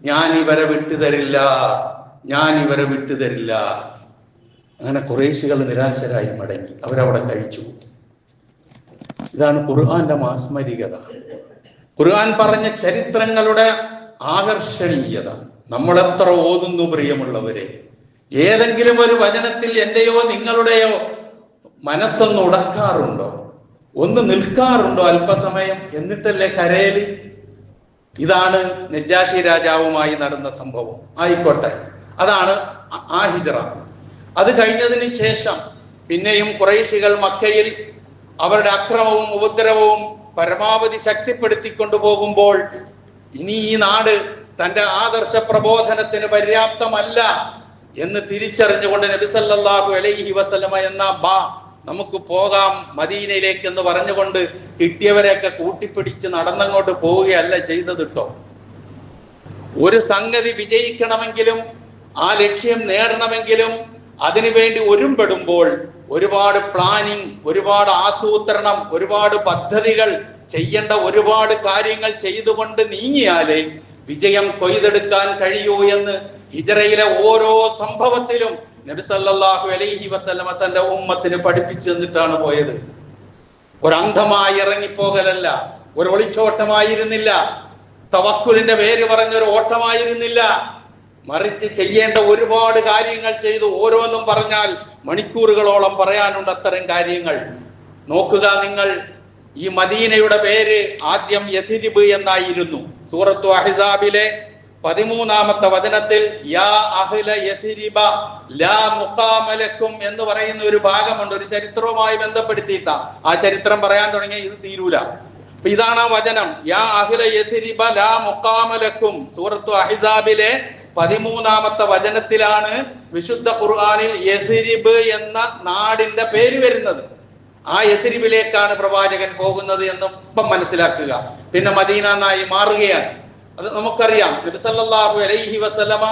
ഞാൻ ഇവരെ വിട്ടുതരില്ല, ഞാൻ ഇവരെ വിട്ടുതരില്ല. അങ്ങനെ ഖുറൈശികൾ നിരാശരായി മടങ്ങി, അവരവിടെ കഴിച്ചു. ഇതാണ് ഖുർആന്റെ മാസ്മരികത, ഖുർആൻ പറഞ്ഞ ചരിത്രങ്ങളുടെ ആകർഷണീയത. നമ്മൾ എത്ര ഓതുന്നു പ്രിയമുള്ളവരെ? ഏതെങ്കിലും ഒരു വചനത്തിൽ എന്റെയോ നിങ്ങളുടെയോ മനസ്സൊന്ന് ഉടക്കാറുണ്ടോ? ഒന്ന് നിൽക്കാറുണ്ടോ അല്പസമയം? എന്നിട്ടല്ലേ കരയല്? ഇതാണ് നജ്ജാശി രാജാവുമായി നടന്ന സംഭവം. ആയിക്കോട്ടെ, അതാണ് ആ ഹിജ്റ. അത് കഴിഞ്ഞതിന് ശേഷം പിന്നെയും ഖുറൈശികൾ മക്കയിൽ അവരുടെ അക്രമവും ഉപദ്രവവും പരമാവധി ശക്തിപ്പെടുത്തിക്കൊണ്ടു പോകുമ്പോൾ ഇനി ഈ നാട് തന്റെ ആദർശ പ്രബോധനത്തിന് പര്യാപ്തമല്ല എന്ന് തിരിച്ചറിഞ്ഞുകൊണ്ട് നബി സല്ലല്ലാഹു അലൈഹി വസല്ലമ നമുക്ക് പോകാം മദീനയിലേക്ക് എന്ന് പറഞ്ഞുകൊണ്ട് കിട്ടിയവരെയൊക്കെ കൂട്ടിപ്പിടിച്ച് നടന്നങ്ങോട്ട് പോവുകയല്ല ചെയ്തത് ട്ടോ. ഒരു സംഗതി വിജയിക്കണമെങ്കിലും ആ ലക്ഷ്യം നേടണമെങ്കിലും അതിനുവേണ്ടി ഒരുമ്പെടുമ്പോൾ ഒരുപാട് പ്ലാനിങ്, ഒരുപാട് ആസൂത്രണം, ഒരുപാട് പദ്ധതികൾ ചെയ്യേണ്ട ഒരുപാട് കാര്യങ്ങൾ ചെയ്തുകൊണ്ട് നീങ്ങിയാലേ വിജയം കൊയ്തെടുക്കാൻ കഴിയൂ എന്ന് ഹിജ്റയിലെ ഓരോ സംഭവത്തിലും നബി സല്ലല്ലാഹു അലൈഹി വസല്ലമ തന്റെ ഉമ്മത്തിന് പഠിപ്പിച്ചു തന്നിട്ടാണ് പോയത്. ഒരു അന്ധമായി ഇറങ്ങിപ്പോകലല്ല, ഒരു ഒളിച്ചോട്ടമായിരുന്നില്ല, തവക്കുലിന്റെ പേര് പറഞ്ഞൊരു ഓട്ടമായിരുന്നില്ല. മറിച്ച് ചെയ്യേണ്ട ഒരുപാട് കാര്യങ്ങൾ ചെയ്തു. ഓരോന്നും പറഞ്ഞാൽ മണിക്കൂറുകളോളം പറയാനുണ്ട് അത്തരം കാര്യങ്ങൾ. നോക്കുക നിങ്ങൾ, ഈ മദീനയുടെ പേര് ആദ്യം യഥിരിബ് എന്നായിരുന്നു. സൂറത്തു അഹ്സാബിലെ 13-ാമത്തെ വചനത്തിൽ യാ അഹ്ല യഥിരിബ ലാ മുഖാമ ലക്കും എന്ന് പറയുന്ന ഒരു ഭാഗമുണ്ട്. ഒരു ചരിത്രവുമായി ബന്ധപ്പെടുത്തിയിട്ട ആ ചരിത്രം പറയാൻ തുടങ്ങിയ ഇത് തീരൂല. അപ്പൊ ഇതാണ് ആ വചനം, യാ അഹ്ല യഥിരിബ ലാ മുഖാമ ലക്കും. സൂറത്തു അഹ്സാബിലെ 13-ാമത്തെ വചനത്തിലാണ് വിശുദ്ധ ഖുർആനിൽ യഥിരിബ് എന്ന നാടിന്റെ പേര് വരുന്നത്. ആ യഥിരിബിലേക്കാണ് പ്രവാചകൻ പോകുന്നത് എന്ന് ഇപ്പം മനസ്സിലാക്കുക. പിന്നെ മദീന എന്നായി മാറുകയാണ്. അത് നമുക്കറിയാം. നബി സല്ലല്ലാഹു അലൈഹി വസല്ലമ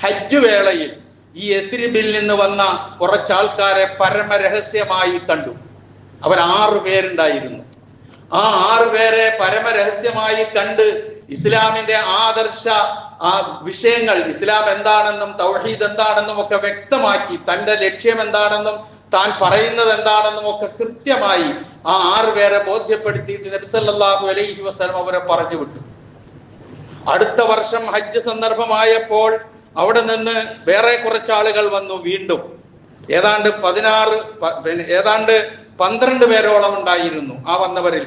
ഹജ്ജ് വേളയിൽ ഈ യഥിരിബിൽ നിന്ന് വന്ന കുറച്ചാൾക്കാരെ പരമരഹസ്യമായി കണ്ടു. അവർ 6 പേരുണ്ടായിരുന്നു. ആ 6 പേരെ പരമരഹസ്യമായി കണ്ട് ഇസ്ലാമിന്റെ ആദർശ വിഷയങ്ങൾ, ഇസ്ലാം എന്താണെന്നും തൗഹീദ് എന്താണെന്നും ഒക്കെ വ്യക്തമാക്കി, തന്റെ ലക്ഷ്യം എന്താണെന്നും താൻ പറയുന്നത് എന്താണെന്നും ഒക്കെ കൃത്യമായി ആ 6 പേരെ ബോധ്യപ്പെടുത്തിയിട്ട് നബി സല്ലല്ലാഹു അലൈഹി വസല്ലം അവരെ പറഞ്ഞു വിട്ടു. അടുത്ത വർഷം ഹജ്ജ് സന്ദർഭമായപ്പോൾ അവിടെ നിന്ന് വേറെ കുറച്ചാളുകൾ വന്നു. വീണ്ടും ഏതാണ്ട് 12 പേരോളം ഉണ്ടായിരുന്നു ആ വന്നവരിൽ.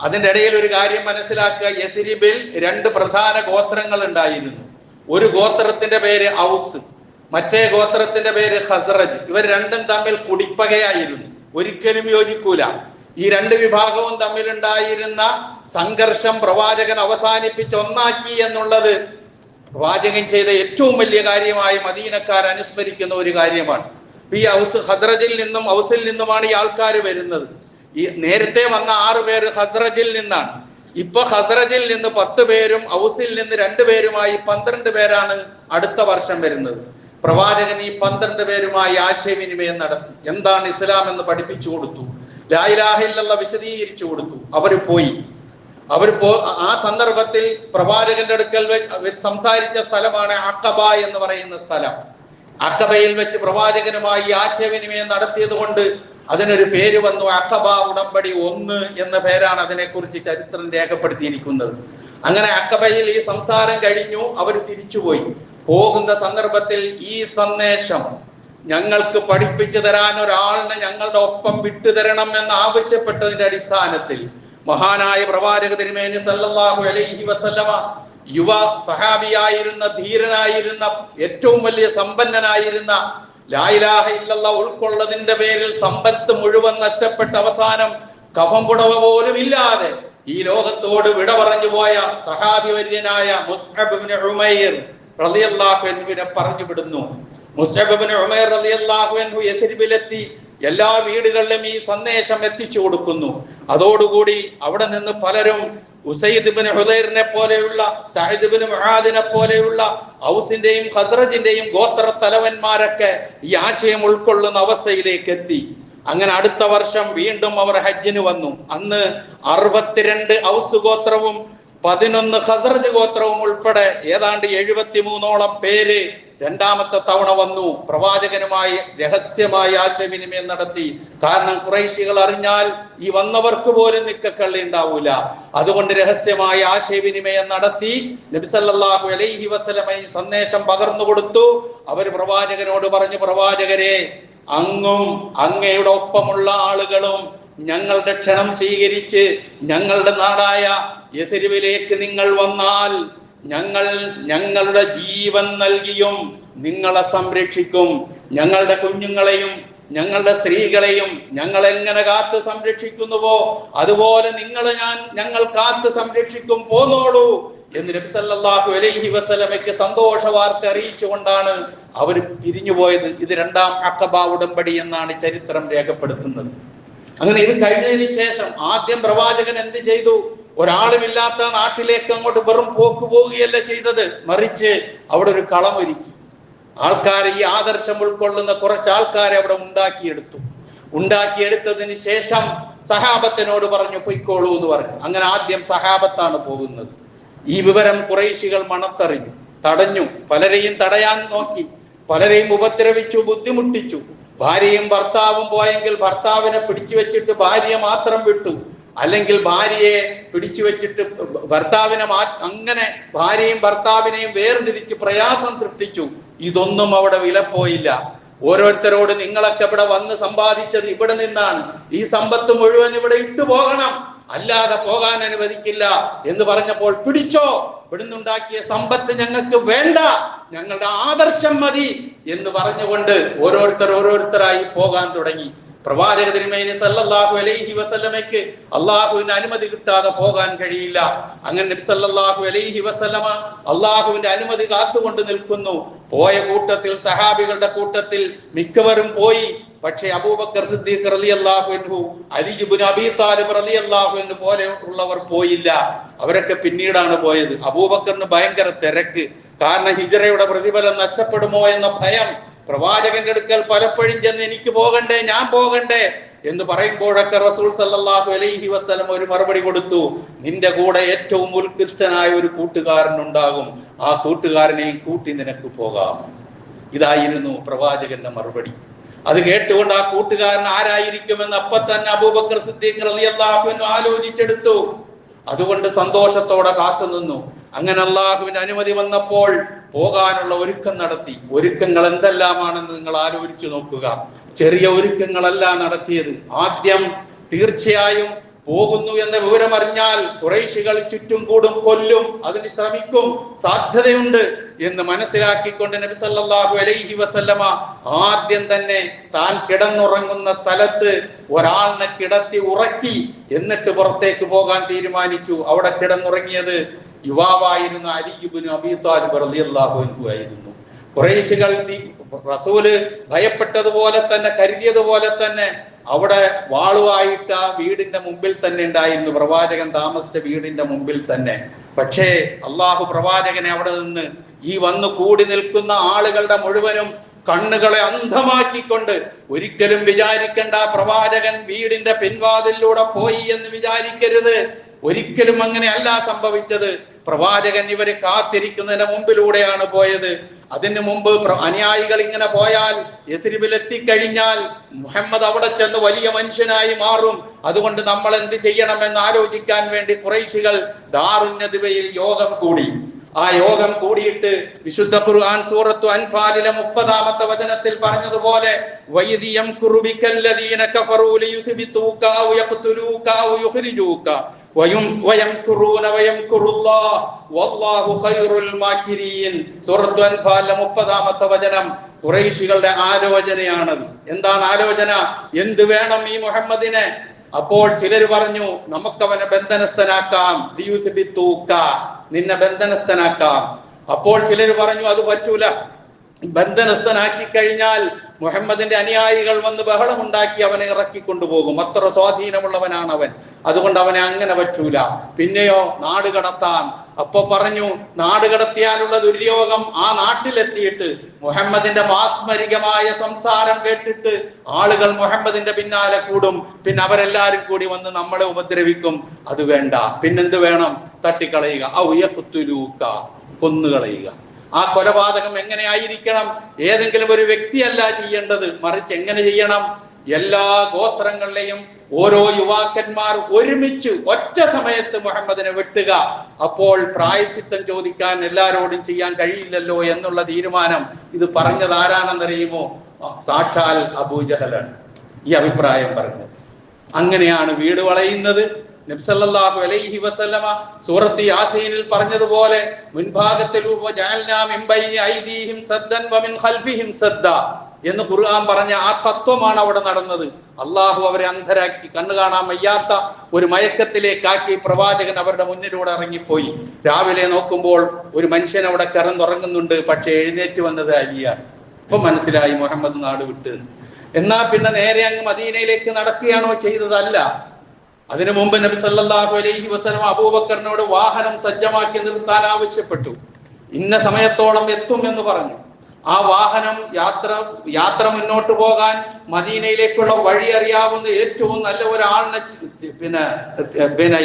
അതിന്റെ ഇടയിൽ ഒരു കാര്യം മനസ്സിലാക്കുക, യഥിരിബിൽ 2 പ്രധാന ഗോത്രങ്ങൾ ഉണ്ടായിരുന്നു. ഒരു ഗോത്രത്തിന്റെ പേര് ഔസ്, മറ്റേ ഗോത്രത്തിന്റെ പേര് ഖസ്റജ്. ഇവർ രണ്ടും തമ്മിൽ കുടിപ്പകയായിരുന്നു, ഒരിക്കലും യോജിക്കൂല. ഈ 2 വിഭാഗവും തമ്മിലുണ്ടായിരുന്ന സംഘർഷം പ്രവാചകൻ അവസാനിപ്പിച്ച് ഒന്നാക്കി എന്നുള്ളത് പ്രവാചകൻ ചെയ്ത ഏറ്റവും വലിയ കാര്യമായി മദീനക്കാർ അനുസ്മരിക്കുന്ന ഒരു കാര്യമാണ്. ഈ ഖസ്റജിൽ നിന്നും ഔസിൽ നിന്നുമാണ് ഈ ആൾക്കാർ വരുന്നത്. ഈ നേരത്തെ വന്ന 6 പേര് ഖസ്റജിൽ നിന്നാണ്. ഇപ്പൊ ഖസ്റജിൽ നിന്ന് 10 പേരും ഔസിൽ നിന്ന് 2 പേരുമായി 12 പേരാണ് അടുത്ത വർഷം വരുന്നത്. പ്രവാചകൻ ഈ 12 പേരുമായി ആശയവിനിമയം നടത്തി. എന്താണ് ഇസ്ലാം എന്ന് പഠിപ്പിച്ചു കൊടുത്തു, ലാ ഇലാഹ ഇല്ലല്ലാഹ് വിശദീകരിച്ചു കൊടുത്തു. ആ സന്ദർഭത്തിൽ പ്രവാചകന്റെ അടുക്കൽ സംസാരിച്ച സ്ഥലമാണ് അഖബ എന്ന് പറയുന്ന സ്ഥലം. അഖബയിൽ വെച്ച് പ്രവാചകനുമായി ആശയവിനിമയം നടത്തിയത് കൊണ്ട് അതിനൊരു പേര് വന്നു, അഖബ ഉടമ്പടി 1 എന്ന പേരാണ് അതിനെക്കുറിച്ച് ചരിത്രം രേഖപ്പെടുത്തിയിരിക്കുന്നത്. അങ്ങനെ അഖബയിൽ ഈ സംസാരം കഴിഞ്ഞു, അവർ തിരിച്ചുപോയി. പോകുന്ന സന്ദർഭത്തിൽ ഈ സന്ദേശം ഞങ്ങൾക്ക് പഠിപ്പിച്ചു തരാൻ ഒരാളിനെ ഞങ്ങളുടെ ഒപ്പം വിട്ടുതരണം എന്ന് ആവശ്യപ്പെട്ടതിന്റെ അടിസ്ഥാനത്തിൽ മഹാനായ പ്രവാചക തിരുമേനി സല്ലല്ലാഹു അലൈഹി വസല്ലമ യുവ സഹാബിയായിരുന്ന, ധീരനായിരുന്ന, ഏറ്റവും വലിയ സമ്പന്നനായിരുന്ന, ലാ ഇലാഹ ഇല്ലല്ലാഹ് ഉൾക്കൊള്ളതിന്റെ പേരിൽ സമ്പത്ത് മുഴുവൻ നഷ്ടപ്പെട്ട അവസാനം കഫം പുടവ പോലും ഇല്ലാതെ ഈ ലോകത്തോട് വിട പറഞ്ഞു പോയ സഹാബി വര്യനായ മുസ്അബ് ഇബ്നു ഉമൈർ റളിയല്ലാഹു അൻഹുവിനെ പറഞ്ഞു വിടുന്നു. മുസ്അബ് ഇബ്നു ഉമൈർ റളിയല്ലാഹു അൻഹു യസ്രിബിലെത്തി എല്ലാ വീടുകളിലും ഈ സന്ദേശം എത്തിച്ചു കൊടുക്കുന്നു. അതോടുകൂടി അവിടെ നിന്ന് പലരും ഉസൈദ് ഇബ്നു ഹുദൈറിനെ പോലെയുള്ള, സഅദ് ഇബ്നു മുആദിനെ പോലെയുള്ള ഔസിന്റെയും ഖസ്റജിന്റെയും ഗോത്ര തലവന്മാരൊക്കെ ഈ ആശയം ഉൾക്കൊള്ളുന്ന അവസ്ഥയിലേക്ക് എത്തി. അങ്ങനെ അടുത്ത വർഷം വീണ്ടും അവർ ഹജ്ജിന് വന്നു. അന്ന് 62 ഔസ് ഗോത്രവും 11 ഖസ്റജ് ഗോത്രവും ഉൾപ്പെടെ ഏതാണ്ട് 73ഓളം പേര് രണ്ടാമത്തെ തവണ വന്നു. പ്രവാചകനുമായി രഹസ്യമായി ആശയവിനിമയം നടത്തി. കാരണം ഖുറൈശികൾ അറിഞ്ഞാൽ ഈ വന്നവർക്ക് പോലും നിക്കക്കള്ളി ഉണ്ടാവൂല. അതുകൊണ്ട് രഹസ്യമായ ആശയവിനിമയം നടത്തി നബി സല്ലല്ലാഹു അലൈഹി വസല്ലമ ഈ സന്ദേശം പകർന്നു കൊടുത്തു. അവർ പ്രവാചകനോട് പറഞ്ഞു, പ്രവാചകരെ, അങ്ങും അങ്ങയുടെ ഒപ്പമുള്ള ആളുകളും ഞങ്ങളുടെ ക്ഷണം സ്വീകരിച്ച് ഞങ്ങളുടെ നാടായ യസ്രിബിലേക്ക് നിങ്ങൾ വന്നാൽ ഞങ്ങളുടെ ജീവൻ നൽകിയും നിങ്ങളെ സംരക്ഷിക്കും. ഞങ്ങളുടെ കുഞ്ഞുങ്ങളെയും ഞങ്ങളുടെ സ്ത്രീകളെയും ഞങ്ങൾ എങ്ങനെ കാത്ത് സംരക്ഷിക്കുന്നുവോ അതുപോലെ ഞങ്ങൾ കാത്ത് സംരക്ഷിക്കും, പോന്നോളൂ എന്ന് നബി സല്ലല്ലാഹു അലൈഹി വസല്ലമയ്ക്ക് സന്തോഷ വാർത്ത അറിയിച്ചുകൊണ്ടാണ് അവർ പിരിഞ്ഞുപോയത്. ഇത് 2ാം അഖബ ഉടമ്പടി എന്നാണ് ചരിത്രം രേഖപ്പെടുത്തുന്നത്. അങ്ങനെ ഇത് കഴിഞ്ഞതിന് ശേഷം ആദ്യം പ്രവാചകൻ എന്ത് ചെയ്തു? ഒരാളുമില്ലാത്ത നാട്ടിലേക്ക് അങ്ങോട്ട് വെറും പോക്ക് പോവുകയല്ല ചെയ്തത്, മറിച്ച് അവിടെ ഒരു കളമൊരുക്കി. ആൾക്കാരെ, ഈ ആദർശം ഉൾക്കൊള്ളുന്ന കുറച്ച് ആൾക്കാരെ അവിടെ ഉണ്ടാക്കിയെടുത്തതിന് ശേഷം സഹാബത്തിനോട് പറഞ്ഞു, പൊയ്ക്കോളൂ എന്ന് പറഞ്ഞു. അങ്ങനെ ആദ്യം സഹാബത്താണ് പോകുന്നത്. ഈ വിവരം ഖുറൈശികൾ മണത്തറിഞ്ഞു, തടഞ്ഞു. പലരെയും തടയാൻ നോക്കി, പലരെയും ഉപദ്രവിച്ചു, ബുദ്ധിമുട്ടിച്ചു. ഭാര്യയും ഭർത്താവും പോയെങ്കിൽ ഭർത്താവിനെ പിടിച്ചു വെച്ചിട്ട് ഭാര്യയെ മാത്രം വിട്ടു, അല്ലെങ്കിൽ ഭാര്യയെ പിടിച്ചു വെച്ചിട്ട് ഭർത്താവിനെ അങ്ങനെ ഭാര്യയും ഭർത്താവിനെയും വേർതിരിച്ച് പ്രയാസം സൃഷ്ടിച്ചു. ഇതൊന്നും അവിടെ വിലപ്പോയില്ല. ഓരോരുത്തരോട്, നിങ്ങളൊക്കെ ഇവിടെ വന്ന് സമ്പാദിച്ചത് ഇവിടെ നിന്നാണ്, ഈ സമ്പത്ത് മുഴുവൻ ഇവിടെ ഇട്ടു പോകണം, അല്ലാതെ പോകാൻ അനുവദിക്കില്ല എന്ന് പറഞ്ഞപ്പോൾ, പിടിച്ചോ, ഇവിടുന്നുണ്ടാക്കിയ സമ്പത്ത് ഞങ്ങൾക്ക് വേണ്ട, ഞങ്ങളുടെ ആദർശം മതി എന്ന് പറഞ്ഞുകൊണ്ട് ഓരോരുത്തരായി പോകാൻ തുടങ്ങി. പ്രവാചക തിരുമേനി സല്ലല്ലാഹു അലൈഹി വസല്ലമയ്ക്ക് അള്ളാഹുവിന്റെ അനുമതി കിട്ടാതെ പോകാൻ കഴിയില്ല. അങ്ങനെ നബി സല്ലല്ലാഹു അലൈഹി വസല്ലമ അള്ളാഹുവിന്റെ അനുമതി കാത്തുകൊണ്ട് നിൽക്കുന്നു. പോയ കൂട്ടത്തിൽ, സഹാബികളുടെ കൂട്ടത്തിൽ മിക്കവരും പോയി. പക്ഷേ അബൂബക്കർ സിദ്ദീഖ് റളിയല്ലാഹു അൻഹു, അലി ഇബ്നു അബീ താലിബ് റളിയല്ലാഹു അൻഹു പോലെ ഉള്ളവർ പോയില്ല. അവരൊക്കെ പിന്നീടാണ് പോയത്. അബൂബക്കറിന് ഭയങ്കര തിരക്ക്. കാരണം ഹിജ്റയുടെ പ്രതിഫലം നഷ്ടപ്പെടുമോ എന്ന ഭയം. പ്രവാചകന്റെ അടുക്കൽ പലപ്പോഴും ചെന്ന്, എനിക്ക് പോകണ്ടേ, ഞാൻ പോകണ്ടേ എന്ന് പറയുമ്പോഴൊക്കെ റസൂൽ സല്ലല്ലാഹു അലൈഹി വസല്ലം ഒരു മറുപടി കൊടുത്തു, നിന്റെ കൂടെ ഏറ്റവും ഉത്കൃഷ്ടനായ ഒരു കൂട്ടുകാരൻ ഉണ്ടാകും, ആ കൂട്ടുകാരനെയും കൂട്ടി നിനക്ക് പോകാം. ഇതായിരുന്നു പ്രവാചകന്റെ മറുപടി. അത് കേട്ടുകൊണ്ട് ആ കൂട്ടുകാരൻ ആരായിരിക്കുമെന്ന് അപ്പൊ തന്നെ അബൂബക്കർ സിദ്ദീഖ് റളിയല്ലാഹു അൻഹു ആലോചിച്ചെടുത്തു. അതുകൊണ്ട് സന്തോഷത്തോടെ കാത്തുനിന്നു. അങ്ങനെ അള്ളാഹുവിന്റെ അനുമതി വന്നപ്പോൾ പോകാനുള്ള ഒരുക്കം നടത്തി. ഒരുക്കങ്ങൾ എന്തെല്ലാമാണെന്ന് നിങ്ങൾ ആലോചിച്ചു നോക്കുക. ചെറിയ ഒരുക്കങ്ങളല്ല നടത്തിയത്. ആദ്യം തീർച്ചയായും പോകുന്നു എന്ന വിവരം അറിഞ്ഞാൽ ഖുറൈശികൾ ചുറ്റും കൂടും, കൊല്ലും, അതിന് ശ്രമിക്കും, സാധ്യതയുണ്ട് എന്ന് മനസ്സിലാക്കിക്കൊണ്ട് നബി സല്ലല്ലാഹു അലൈഹി വസല്ലമ ആദ്യം തന്നെ താൻ കിടന്നുറങ്ങുന്ന സ്ഥലത്ത് ഒരാളിനെ കിടത്തി ഉറക്കി, എന്നിട്ട് പുറത്തേക്ക് പോകാൻ തീരുമാനിച്ചു. അവിടെ കിടന്നുറങ്ങിയത് യുവാവായിരുന്ന അലി ഇബ്നു അബീ താലിബ് റളിയല്ലാഹു അൻഹു ആയിരുന്നു. ഖുറൈശികൾ റസൂല് ഭയപ്പെട്ടതുപോലെ തന്നെ, കരുതിയതുപോലെ തന്നെ അവിടെ വാളുമായിട്ട് ആ വീടിന്റെ മുമ്പിൽ തന്നെ ഉണ്ടായിരുന്നു, പ്രവാചകൻ താമസിച്ച വീടിന്റെ മുമ്പിൽ തന്നെ. പക്ഷേ അള്ളാഹു പ്രവാചകനെ അവിടെ നിന്ന് ഈ വന്നു കൂടി നിൽക്കുന്ന ആളുകളുടെ മുഴുവനും കണ്ണുകളെ അന്ധമാക്കിക്കൊണ്ട്, ഒരിക്കലും വിചാരിക്കേണ്ട പ്രവാചകൻ വീടിന്റെ പിൻവാതിലൂടെ പോയി എന്ന് വിചാരിക്കരുത്. ഒരിക്കലും അങ്ങനെയല്ല സംഭവിച്ചത്. പ്രവാചകൻ ഇവര് കാത്തിരിക്കുന്നതിന് മുമ്പിലൂടെയാണ് പോയത്. അതിന് മുമ്പ് അനുയായികൾ ഇങ്ങനെ പോയാൽ, യസ്രിബിൽ എത്തിക്കഴിഞ്ഞാൽ മുഹമ്മദ് അവിടെ ചെന്ന് വലിയ മനുഷ്യനായി മാറും. അതുകൊണ്ട് നമ്മൾ എന്ത് ചെയ്യണമെന്ന് ആലോചിക്കാൻ വേണ്ടി ഖുറൈശികൾ ദാറുൻ നദ്വയിൽ യോഗം കൂടി. ആ യോഗം കൂടിയിട്ട് വിശുദ്ധ ഖുർആൻ സൂറത്തു അൻഫാലിലെ 30-ാമത്തെ വചനത്തിൽ പറഞ്ഞതുപോലെ, വയദിയം ഖുറുബിക്കല്ലദീന കഫറൂ ലിയുസ്ബിതൂക ഔ യഖ്തുലൂക ഔ യുഖ്രിജൂക വയംകുറൂന വയംകുറുല്ലാഹ് വല്ലാഹു ഖൈറുൽ മാകിരീൻ. സൂറത്തു അൻഫാലിലെ 30-ാമത്തെ വചനം ഖുറൈശികളുടെ ആലോചനയാണത്. എന്താണ് ആലോചന? എന്ത് വേണം ഈ മുഹമ്മദിനെ? അപ്പോൾ ചിലർ പറഞ്ഞു, നമുക്കവനെ ബന്ധനസ്ഥനാക്കാം, നിന്നെ ബന്ധനസ്ഥനാക്കാം. അപ്പോൾ ചിലർ പറഞ്ഞു അത് പറ്റൂല, ബന്ധനസ്ഥനാക്കി കഴിഞ്ഞാൽ മുഹമ്മദിന്റെ അനുയായികൾ വന്ന് ബഹളമുണ്ടാക്കി അവനെ ഇറക്കിക്കൊണ്ടുപോകും, അത്ര സ്വാധീനമുള്ളവനാണ് അവൻ, അതുകൊണ്ട് അവനെ അങ്ങനെ പറ്റൂല. പിന്നെയോ നാട് കടത്താൻ. അപ്പൊ പറഞ്ഞു നാട് കടത്തിയാലുള്ള ദുര്യോഗം ആ നാട്ടിലെത്തിയിട്ട് മുഹമ്മദിന്റെ മാസ്മരികമായ സംസാരം കേട്ടിട്ട് ആളുകൾ മുഹമ്മദിന്റെ പിന്നാലെ കൂടും, പിന്നെ അവരെല്ലാരും കൂടി വന്ന് നമ്മളെ ഉപദ്രവിക്കും. അത് വേണ്ട. പിന്നെന്ത് വേണം? തട്ടിക്കളയുക, ഔയഖ്തുലൂക, കൊന്നുകളയുക. ആ കൊലപാതകം എങ്ങനെ ആയിരിക്കണം? ഏതെങ്കിലും ഒരു വ്യക്തിയല്ല ചെയ്യേണ്ടത്, മറിച്ച് എങ്ങനെ ചെയ്യണം? എല്ലാ ഗോത്രങ്ങളിലെയും ഓരോ യുവാക്കന്മാർ ഒരുമിച്ച് ഒറ്റ സമയത്ത് മുഹമ്മദിനെ വെട്ടുക. അപ്പോൾ പ്രായശ്ചിത്തം ചോദിക്കാൻ എല്ലാരോടും ചെയ്യാൻ കഴിയില്ലല്ലോ എന്നുള്ള തീരുമാനം ഇത് പറഞ്ഞത് ആരാണെന്നറിയുമോ? സാക്ഷാൽ അബൂജഹലാണ് ഈ അഭിപ്രായം പറഞ്ഞത്. അങ്ങനെയാണ് വീട് വളയുന്നത്. നബി സല്ലല്ലാഹു അലൈഹി വസല്ലമ സൂറത്ത് യാസീനിൽ പറഞ്ഞതുപോലെ മുൻഭാഗത്തിൽ വജഅൽനാ മിൻ ബൈനി ഐദീഹിം സദ്ദൻ വമിൻ ഖൽഫിഹിം സദ്ദ എന്ന് ഖുർആൻ പറഞ്ഞ ആ തത്വമാണ് അവിടെ നടന്നത്. അള്ളാഹു അവരെ അന്ധരാക്കി, കണ്ണു കാണാൻ വയ്യാത്ത ഒരു മയക്കത്തിലേക്കാക്കി പ്രവാചകൻ അവരുടെ മുന്നിലൂടെ ഇറങ്ങിപ്പോയി. രാവിലെ നോക്കുമ്പോൾ ഒരു മനുഷ്യൻ അവിടെ കിടന്നുറങ്ങുന്നുണ്ട്, പക്ഷെ എഴുന്നേറ്റ് വന്നത് അലിയാണ്. ഇപ്പൊ മനസ്സിലായി മുഹമ്മദ് നാട് വിട്ട്. എന്നാ പിന്നെ നേരെ അങ്ങ് മദീനയിലേക്ക് നടക്കുകയാണോ ചെയ്തതല്ല. അതിനു മുമ്പ് നബി സല്ലല്ലാഹു അലൈഹി വസല്ലം അബൂബക്കറിനോട് വാഹനം സജ്ജമാക്കി നിർത്താൻ ആവശ്യപ്പെട്ടു. ഇന്ന സമയത്തോളം എത്തും എന്ന് പറഞ്ഞു. ആ വാഹനം യാത്ര മുന്നോട്ട് പോകാൻ മദീനയിലേക്കുള്ള വഴി അറിയാവുന്ന ഏറ്റവും നല്ല ഒരാളിനെ പിന്നെ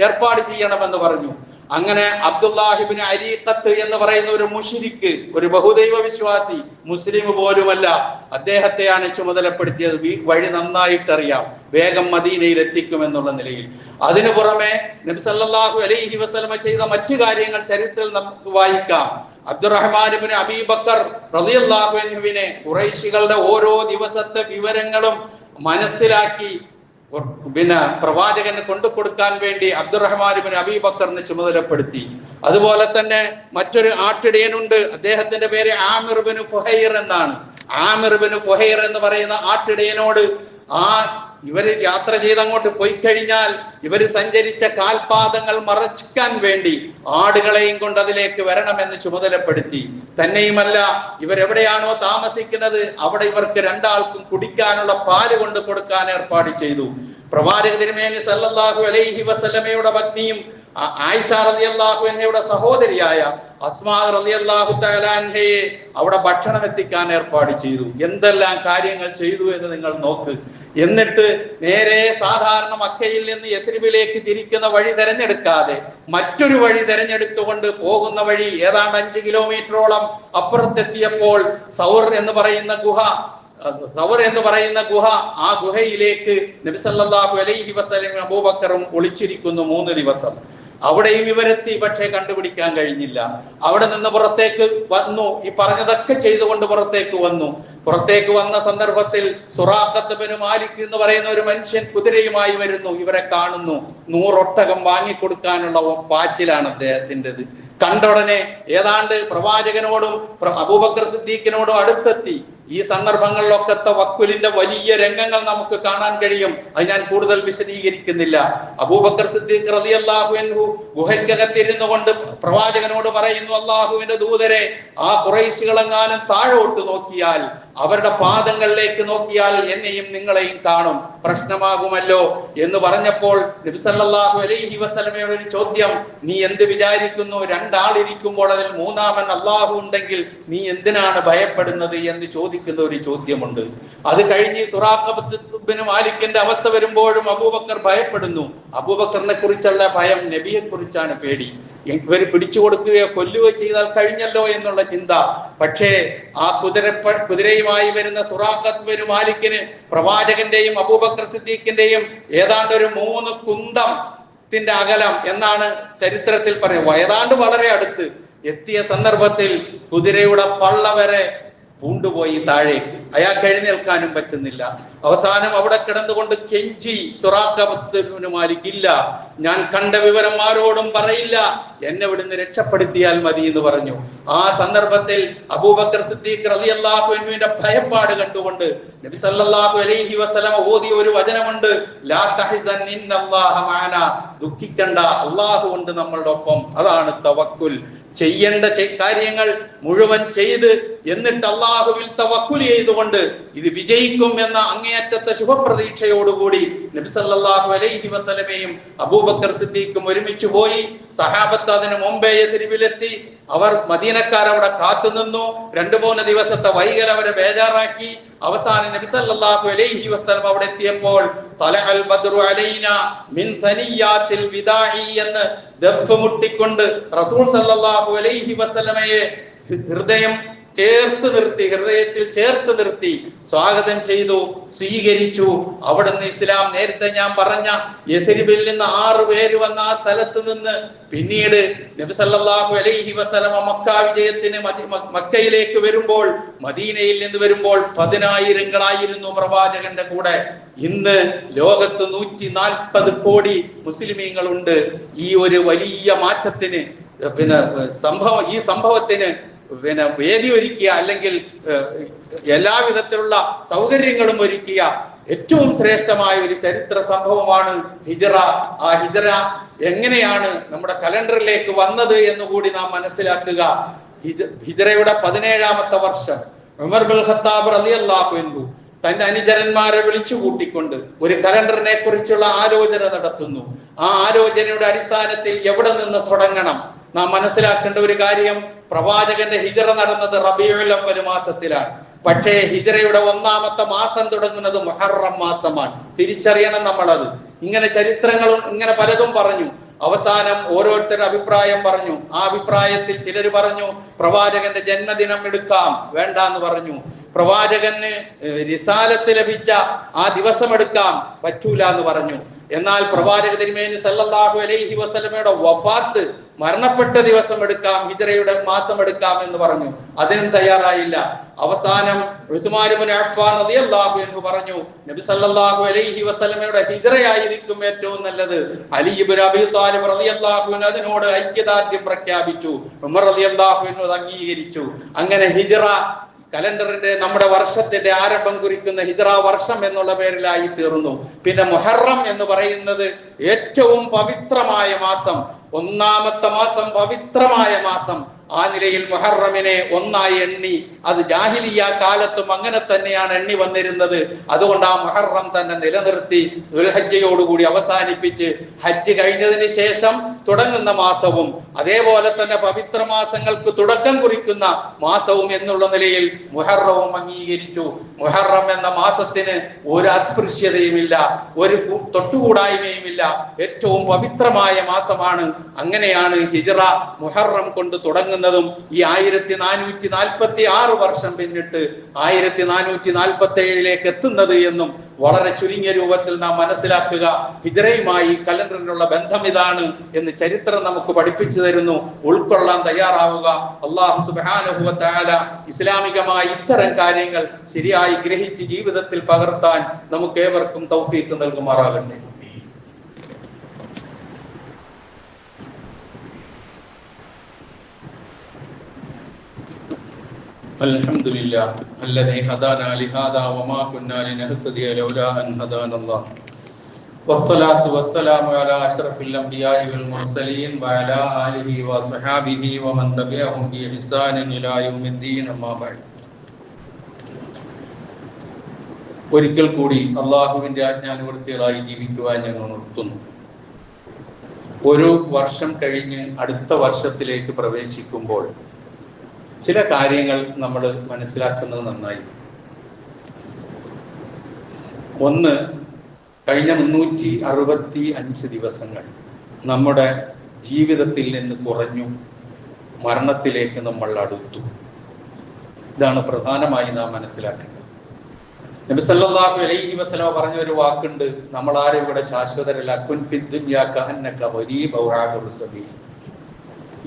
ഏർപ്പാട് ചെയ്യണമെന്ന് പറഞ്ഞു. അങ്ങനെ അബ്ദുല്ലാഹിബ്നു അരീഖത്ത് എന്ന് പറയുന്ന ഒരു മുശ്രിക്ക്, ഒരു ബഹുദൈവ വിശ്വാസി, മുസ്ലിം പോലുമല്ല, അദ്ദേഹത്തെയാണ് ചുമതലപ്പെടുത്തിയത്. വഴി നന്നായിട്ടറിയാം, വേഗം മദീനയിൽ എത്തിക്കുമെന്നുള്ള നിലയിൽ. അതിനു പുറമെ നബി സല്ലല്ലാഹു അലൈഹി വസല്ലമ ചെയ്ത മറ്റു കാര്യങ്ങൾ ചരിത്രത്തിൽ നമുക്ക് വായിക്കാം. അബ്ദുറഹ്മാൻ ഇബ്നു അബീ ബക്കർ റളിയല്ലാഹു അൻഹുവിനെ ഖുറൈശികളുടെ ഓരോ ദിവസത്തെ വിവരങ്ങളും മനസ്സിലാക്കി പിന്നെ പ്രവാചകന് കൊണ്ടു കൊടുക്കാൻ വേണ്ടി അബ്ദുറഹ്മാൻ ഇബ്നു അബീ ബക്കറിനെ ചുമതലപ്പെടുത്തി. അതുപോലെ തന്നെ മറ്റൊരു ആട്ടിടയനുണ്ട്, അദ്ദേഹത്തിന്റെ പേര് ആമിർ ഇബ്നു ഫുഹൈർ എന്നാണ്. ആമിർ ഇബ്നു ഫുഹൈർ എന്ന് പറയുന്ന ആട്ടിടയനോട് ഇവര് യാത്ര ചെയ്ത് അങ്ങോട്ട് പോയി കഴിഞ്ഞാൽ ഇവര് സഞ്ചരിച്ച കാൽപാദങ്ങൾ മറച്ചിക്കാൻ വേണ്ടി ആടുകളെയും കൊണ്ട് അതിലേക്ക് വരണമെന്ന് ചുമതലപ്പെടുത്തി. തന്നെയുമല്ല, ഇവരെവിടെയാണോ താമസിക്കുന്നത് അവിടെ ഇവർക്ക് രണ്ടാൾക്കും കുടിക്കാനുള്ള പാല് കൊണ്ട് കൊടുക്കാൻ ഏർപ്പാട് ചെയ്തു. പ്രവാചക തിരുമേനി സല്ലല്ലാഹു അലൈഹി വസല്ലമയുടെ പത്നിയും ആയിഷ റളിയല്ലാഹു അൻഹയുടെ സഹോദരിയായ അസ്മാ റളിയല്ലാഹു തആല അൻഹയെ അവിടെ ഭക്ഷണം എത്തിക്കാൻ ഏർപ്പാട് ചെയ്തു. എന്തെല്ലാം കാര്യങ്ങൾ ചെയ്തു എന്ന് നിങ്ങൾ നോക്ക്. എന്നിട്ട് നേരെ സാധാരണ മക്കയിൽ നിന്ന് യത്രിബിലേക്ക് തിരിക്കുന്ന വഴി തെരഞ്ഞെടുക്കാതെ മറ്റൊരു വഴി തെരഞ്ഞെടുത്തുകൊണ്ട് പോകുന്ന വഴി ഏതാണ്ട് 5 കിലോമീറ്ററോളം അപ്പുറത്തെത്തിയപ്പോൾ സൗർ എന്ന് പറയുന്ന ഗുഹ, ആ ഗുഹയിലേക്ക് നബി സല്ലല്ലാഹു അലൈഹി വസല്ലം അബൂബക്കറും ഒളിച്ചിരിക്കുന്നു 3 ദിവസം. അവിടെയും ഇവരെത്തി, പക്ഷേ കണ്ടുപിടിക്കാൻ കഴിഞ്ഞില്ല. അവിടെ നിന്ന് പുറത്തേക്ക് വന്നു, ഈ പറഞ്ഞതൊക്കെ ചെയ്തുകൊണ്ട് പുറത്തേക്ക് വന്ന സന്ദർഭത്തിൽ സുറാഖത്ത് ബിൻ മാലിക് എന്ന് പറയുന്ന ഒരു മനുഷ്യൻ കുതിരയുമായി വരുന്നു. ഇവരെ കാണുന്നു. 100 ഒട്ടകം വാങ്ങിക്കൊടുക്കാനുള്ള പാച്ചിലാണ് അദ്ദേഹത്തിൻ്റെത്. കണ്ട ഉടനെ ഏതാണ്ട് പ്രവാചകനോടും അബൂബക്കർ സിദ്ദീഖിനോടും അടുത്തെത്തി. ഈ സന്ദർഭങ്ങളിലൊക്കെ തവക്കുലിന്റെ വലിയ രംഗങ്ങൾ നമുക്ക് കാണാൻ കഴിയും. അത് ഞാൻ കൂടുതൽ വിശദീകരിക്കുന്നില്ല. അബൂബക്കർ സിദ്ദീഖ് റളിയല്ലാഹു അൻഹു ഗുഹയ്ക്കകത്തിരുന്നു കൊണ്ട് പ്രവാചകനോട് പറയുന്നു, അള്ളാഹുവിന്റെ ദൂതരെ, ആ ഖുറൈശികളെങ്ങാനും താഴോട്ട് നോക്കിയാൽ, അവരുടെ പാദങ്ങളിലേക്ക് നോക്കിയാൽ എന്നെയും നിങ്ങളെയും കാണും, പ്രശ്നമാകുമല്ലോ എന്ന് പറഞ്ഞപ്പോൾ നബി സല്ലല്ലാഹു അലൈഹി വസല്ലമയുടെ ഒരു ചോദ്യം, നീ എന്ത് വിചാരിക്കുന്നു? 2 ആളിരിക്കുമ്പോൾ അതിൽ 3-ാമൻ അള്ളാഹു ഉണ്ടെങ്കിൽ നീ എന്തിനാണ് ഭയപ്പെടുന്നത് എന്ന് ചോദിക്കുന്ന ഒരു ചോദ്യമുണ്ട്. അത് കഴിഞ്ഞ് സുറാഖത്ത് ബിൻ മാലിക്കിന്റെ അവസ്ഥ വരുമ്പോഴും അബൂബക്കർ ഭയപ്പെടുന്നു. അബൂബക്കറിനെ കുറിച്ചുള്ള ഭയം, നബിയെ കുറിച്ചാണ് പേടി. ഇവര് പിടിച്ചു കൊടുക്കുകയോ കൊല്ലുകയോ ചെയ്താൽ കഴിഞ്ഞല്ലോ എന്നുള്ള ചിന്ത. പക്ഷേ ആ കുതിരയുമായി വരുന്ന സുറാഖത്ത് ബിൻ മാലിക്കിന് പ്രവാചകന്റെയും അബൂബക്കർ സിദ്ദീഖിന്റെയും ഏതാണ്ട് ഒരു 3 കുന്തത്തിന്റെ അകലം എന്നാണ് ചരിത്രത്തിൽ പറയുന്നത്. ഏതാണ്ട് വളരെ അടുത്ത് എത്തിയ സന്ദർഭത്തിൽ കുതിരയുടെ പള്ള വരെ പൂണ്ടുപോയി താഴേക്ക്. അയാൾക്ക് എഴുന്നേൽക്കാനും പറ്റുന്നില്ല. അവസാനം അവിടെ കിടന്നുകൊണ്ട് കെഞ്ചി സുറാഖത്ത് ബിൻ മാലിക്, ഇല്ല, ഞാൻ കണ്ട വിവരം ആരോടും പറയില്ല, എന്നെ ഇവിടുന്ന് രക്ഷപ്പെടുത്തിയാൽ മതി എന്ന് പറഞ്ഞു. ആ സന്ദർഭത്തിൽ അബൂബക്കർ സിദ്ദീഖ് റളിയല്ലാഹു അൻഹുവിന്റെ ഭയപ്പാട് കണ്ടുകൊണ്ട് നബി സല്ലല്ലാഹു അലൈഹി വസല്ലം ഓതിയ ഒരു വചനമുണ്ട്, ലാ തഹ്സൻ ഇന്നല്ലാഹ മഅനാ, ദുഃഖിക്കണ്ട, അല്ലാഹു ഉണ്ട് നമ്മളുടെ ഒപ്പം. അതാണ് തവക്കുൽ. ചെയ്യേണ്ട കാര്യങ്ങൾ മുഴുവൻ ചെയ്ത് എന്നിട്ട് അള്ളാഹുവിൽ തവക്കുൽ ചെയ്തുകൊണ്ട് ഇത് വിജയിക്കും എന്ന അങ്ങേയറ്റത്തെ ശുഭപ്രതീക്ഷയോടുകൂടി നബി സല്ലല്ലാഹു അലൈഹി വസല്ലമയും അബൂബക്കർ സിദ്ദീഖും ഒരുമിച്ച് പോയി. സഹാബത്ത് അതിന് മുമ്പേ യസ്രിബിലെത്തി. അവർ മദീനക്കാർ അവിടെ കാത്തുനിന്നു. 2-3 ദിവസത്തെ വൈകൽ അവരെ ബേജാറാക്കി. അവസാനം നബി സല്ലല്ലാഹു അലൈഹി വസല്ലം അവിടെ എത്തിയപ്പോൾ തലഅൽ ബദ്റു അലൈനാ മിൻ സനിയാത്തിൽ വിദാഇ എന്ന് ദഫ് മുട്ടിക്കൊണ്ട് റസൂൽ സല്ലല്ലാഹു അലൈഹി വസല്ലമയെ ഹൃദയത്തിൽ ചേർത്ത് നിർത്തി സ്വാഗതം ചെയ്തു, സ്വീകരിച്ചു. അവിടുന്ന് ഇസ്ലാം നേരത്തെ ഞാൻ പറഞ്ഞ യഥരിബിൽ നിന്ന് 6 പേര് വന്ന ആ സ്ഥലത്ത് നിന്ന് പിന്നീട് നബി സല്ലല്ലാഹു അലൈഹി വസല്ലമ മക്ക വിജയത്തിന് മക്കയിലേക്ക് വരുമ്പോൾ, മദീനയിൽ നിന്ന് വരുമ്പോൾ 10,000-ങ്ങളായിരുന്നു പ്രവാചകന്റെ കൂടെ. ഇന്ന് ലോകത്ത് 140 കോടി മുസ്ലിമീങ്ങളുണ്ട്. ഈ ഒരു വലിയ മാറ്റത്തിന് ഈ സംഭവത്തിന് വേദി ഒരുക്കിയ, അല്ലെങ്കിൽ എല്ലാവിധത്തിലുള്ള സൗകര്യങ്ങളും ഒരുക്കിയ ഏറ്റവും ശ്രേഷ്ഠമായ ഒരു ചരിത്ര സംഭവമാണ് ഹിജ്റ. ആ ഹിജ്റ എങ്ങനെയാണ് നമ്മുടെ കലണ്ടറിലേക്ക് വന്നത് എന്നുകൂടി നാം മനസ്സിലാക്കുക. ഹിജ്റയുടെ 17ാമത്തെ വർഷം ഉമർ ഇബ്നുൽ ഖത്താബ് റളിയല്ലാഹു അൻഹു തന്റെ അനുചരന്മാരെ വിളിച്ചു കൂട്ടിക്കൊണ്ട് ഒരു കലണ്ടറിനെ കുറിച്ചുള്ള ആലോചന നടത്തുന്നു. ആ ആലോചനയുടെ അടിസ്ഥാനത്തിൽ എവിടെ നിന്ന് തുടങ്ങണം? നാം മനസ്സിലാക്കേണ്ട ഒരു കാര്യം, പ്രവാചകന്റെ ഹിജ്റ നടന്നത് റബീഉൽ അവ്വൽ മാസത്തിലാണ്. പക്ഷേ ഹിജ്റയുടെ 1ാമത്തെ മാസം തുടങ്ങുന്നത് മുഹറം മാസമാണ്. തിരിച്ചറിയണം നമ്മളത്. ഇങ്ങനെ ചരിത്രങ്ങളും ഇങ്ങനെ പലതും പറഞ്ഞു. അവസാനം ഓരോരുത്തരുടെ അഭിപ്രായം പറഞ്ഞു. ആ അഭിപ്രായത്തിൽ ചിലർ പറഞ്ഞു പ്രവാചകന്റെ ജന്മദിനം എടുക്കാം, വേണ്ട എന്ന് പറഞ്ഞു. പ്രവാചകന് റിസാലത്ത് ലഭിച്ച ആ ദിവസം എടുക്കാം, പറ്റൂല എന്ന് പറഞ്ഞു. എന്നാൽ പ്രവാചക തിരുമേനി സല്ലല്ലാഹു അലൈഹി വസല്ലമയുടെ വഫാത്ത് മരണപ്പെട്ട ദിവസം എടുക്കാം, ഹിജ്റയുടെ മാസം എടുക്കാം എന്ന് പറഞ്ഞു. അതിനും തയ്യാറായില്ല. അവസാനം ഉസ്മാൻ ഇബ്നു അഫ്ഫാൻ റളിയല്ലാഹു അൻഹു പറഞ്ഞു, നബി സല്ലല്ലാഹു അലൈഹി വസല്ലമയുടെ ഹിജ്റയായിരിക്കും ഏറ്റവും നല്ലത്. അലി ഇബ്നു അബീ ത്വാലിബ് റളിയല്ലാഹു അൻഹു അതിനോട് ഐക്യദാർഢ്യം പ്രഖ്യാപിച്ചു. ഉമർ റളിയല്ലാഹു അൻഹു അത് അംഗീകരിച്ചു. അങ്ങനെ ഹിജ്റ കലണ്ടറിന്റെ നമ്മുടെ വർഷത്തിന്റെ ആരംഭം കുറിക്കുന്ന ഹിജ്റ വർഷം എന്നുള്ള പേരിലായി തീർന്നു. പിന്നെ മുഹറം എന്ന് പറയുന്നത് ഏറ്റവും പവിത്രമായ മാസം, 1ാമത്തെ മാസം, പവിത്രമായ മാസം. ആ നിലയിൽ മുഹറമിനെ ഒന്നായി എണ്ണി. അത് ജാഹിലിയ്യ കാലത്തും അങ്ങനെ തന്നെയാണ് എണ്ണി വന്നിരുന്നത്. അതുകൊണ്ട് ആ മുഹറം തന്നെ നിലനിർത്തി ദുൽഹജ്ജയോടുകൂടി അവസാനിപ്പിച്ച് ഹജ്ജ് കഴിഞ്ഞതിന് ശേഷം തുടങ്ങുന്ന മാസവും അതേപോലെ തന്നെ പവിത്ര മാസങ്ങൾക്ക് തുടക്കം കുറിക്കുന്ന മാസവും എന്നുള്ള നിലയിൽ മുഹറവും അംഗീകരിച്ചു. മുഹറം എന്ന മാസത്തിന് ഒരു അസ്പൃശ്യതയുമില്ല, ഒരു തൊട്ടുകൂടായ്മയുമില്ല. ഏറ്റവും പവിത്രമായ മാസമാണ്. അങ്ങനെയാണ് ഹിജ്റ മുഹറം കൊണ്ട് തുടങ്ങുന്നതും. ഈ 1446 വർഷം പിന്നിട്ട് 1447 എത്തുന്നത് എന്നും വളരെ ചുരുങ്ങിയ രൂപത്തിൽ നാം മനസ്സിലാക്കുക. ഹിജ്റയുമായി കലണ്ടറിനുള്ള ബന്ധം ഇതാണ് എന്ന് ചരിത്രം നമുക്ക് പഠിപ്പിച്ചു തരുന്നു. ഉൾക്കൊള്ളാൻ തയ്യാറാവുക. അല്ലാഹു സുബ്ഹാനഹു വ തആല ഇസ്ലാമികമായ ഇത്തരം കാര്യങ്ങൾ ശരിയായി ഗ്രഹിച്ച് ജീവിതത്തിൽ പകർത്താൻ നമുക്ക് ഏവർക്കും തൗഫീഖ് നൽകുമാറാകട്ടെ. അൽഹംദുലില്ലാഹ് അല്ലദീ ഹദാനാ ലിഹാദാ വമാ കുന്നാ ലിനഹ്തദിയ ലൗലാ അൻ ഹദാനല്ലാഹ് വസ്സലാത്തു വസ്സലാമു അലാ അഷ്റഫിൽ അംബിയാഇ വൽ മുർസലീൻ വഅലാ ആലിഹി വസ്വഹാബിഹി വമൻ തബിഅഹും ബിഇഹ്സാനിൻ ഇലാ യൗമിദ്ദീൻ. അമ്മാ ബഅദ്. ഒരിക്കൽ കൂടി അല്ലാഹുവിന്റെ ആജ്ഞാനുവർത്തികളായി ജീവിക്കുവാൻ ഞങ്ങൾ നിർത്തുന്നു. ഒരു വർഷം കഴിഞ്ഞ് അടുത്ത വർഷത്തിലേക്ക് പ്രവേശിക്കുമ്പോൾ ചില കാര്യങ്ങൾ നമ്മൾ മനസ്സിലാക്കുന്നത് നന്നായി. ഒന്ന്, കഴിഞ്ഞ 365 ദിവസങ്ങൾ നമ്മുടെ ജീവിതത്തിൽ നിന്ന് കുറഞ്ഞു, മരണത്തിലേക്ക് നമ്മൾ അടുത്തു. ഇതാണ് പ്രധാനമായി നാം മനസ്സിലാക്കേണ്ടത്. നബി സല്ലല്ലാഹു അലൈഹി വസല്ലം പറഞ്ഞ ഒരു വാക്കുണ്ട്, നമ്മളാരും ഇവിടെ ശാശ്വതരല്ല. കുൻ ഫിദ് ദുനിയാ കഅന്നക ഗരീബ് ഔ ആബിറു സബീൽ.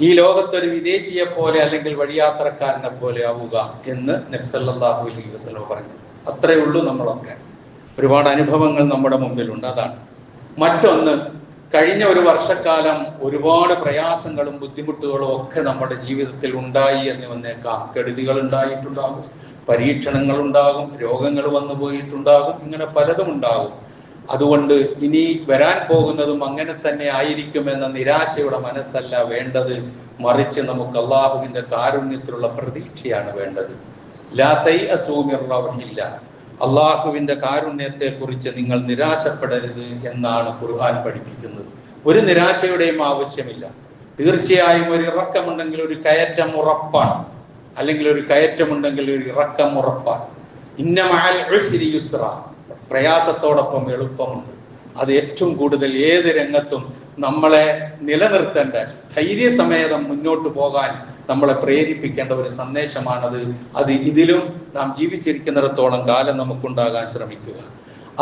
ഈ ലോകത്തൊരു വിദേശിയെ പോലെ അല്ലെങ്കിൽ വഴിയാത്രക്കാരനെ പോലെ ആവുക എന്ന് നബി സല്ലല്ലാഹു അലൈഹി വസല്ലം പറഞ്ഞു. അത്രയേ ഉള്ളൂ. നമ്മളൊക്കെ ഒരുപാട് അനുഭവങ്ങൾ നമ്മുടെ മുമ്പിലുണ്ട്. അതാണ്. മറ്റൊന്ന്, കഴിഞ്ഞ ഒരു വർഷക്കാലം ഒരുപാട് പ്രയാസങ്ങളും ബുദ്ധിമുട്ടുകളും ഒക്കെ നമ്മുടെ ജീവിതത്തിൽ ഉണ്ടായി എന്ന് വന്നേക്കാം. കെടുതികൾ ഉണ്ടായിട്ടുണ്ടാകും, പരീക്ഷണങ്ങൾ ഉണ്ടാകും, രോഗങ്ങൾ വന്നു പോയിട്ടുണ്ടാകും, ഇങ്ങനെ പലതും ഉണ്ടാകും. അതുകൊണ്ട് ഇനി വരാൻ പോകുന്നതും അങ്ങനെ തന്നെ ആയിരിക്കുമെന്ന നിരാശയുടെ മനസ്സല്ല വേണ്ടത്, മറിച്ച് നമുക്ക് അള്ളാഹുവിന്റെ കാരുണ്യത്തിലുള്ള പ്രതീക്ഷയാണ് വേണ്ടത്. ലാ തൈഅസൂ മിർ റൗഹില്ലാഹ്, അള്ളാഹുവിന്റെ കാരുണ്യത്തെ കുറിച്ച് നിങ്ങൾ നിരാശപ്പെടരുത് എന്നാണ് ഖുർആൻ പഠിപ്പിക്കുന്നത്. ഒരു നിരാശയുടെയും ആവശ്യമില്ല. തീർച്ചയായും ഒരു ഇറക്കമുണ്ടെങ്കിൽ ഒരു കയറ്റം ഉറപ്പാണ്, അല്ലെങ്കിൽ ഒരു കയറ്റമുണ്ടെങ്കിൽ ഒരു ഇറക്കം ഉറപ്പാണ്. ഇന്ന മഅൽ ഉസ്രി യുസ്റ, പ്രയാസത്തോടൊപ്പം എളുപ്പമുണ്ട്. അത് ഏറ്റവും കൂടുതൽ ഏത് രംഗത്തും നമ്മളെ നിലനിർത്തേണ്ട, ധൈര്യസമേതം മുന്നോട്ട് പോകാൻ നമ്മളെ പ്രേരിപ്പിക്കേണ്ട ഒരു സന്ദേശമാണത്. അത് ഇതിലും നാം ജീവിച്ചിരിക്കുന്നിടത്തോളം കാലം നമുക്കുണ്ടാകാൻ ശ്രമിക്കുക.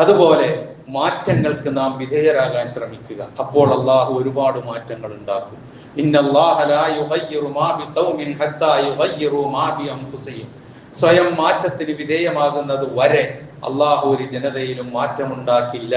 അതുപോലെ മാറ്റങ്ങൾക്ക് നാം വിധേയരാകാൻ ശ്രമിക്കുക. അപ്പോൾ അള്ളാഹു ഒരുപാട് മാറ്റങ്ങൾ ഉണ്ടാക്കും. ഇന്നല്ലാഹ ലാ യുഗയ്യിറു മാ ബിഖൗമിൻ ഹത്താ യുഗയ്യിറു മാ ബിഅൻഫുസിഹിം, സ്വയം മാറ്റത്തിന് വിധേയമാകുന്നത് വരെ അള്ളാഹു ഒരു ജനതയിലും മാറ്റമുണ്ടാക്കില്ല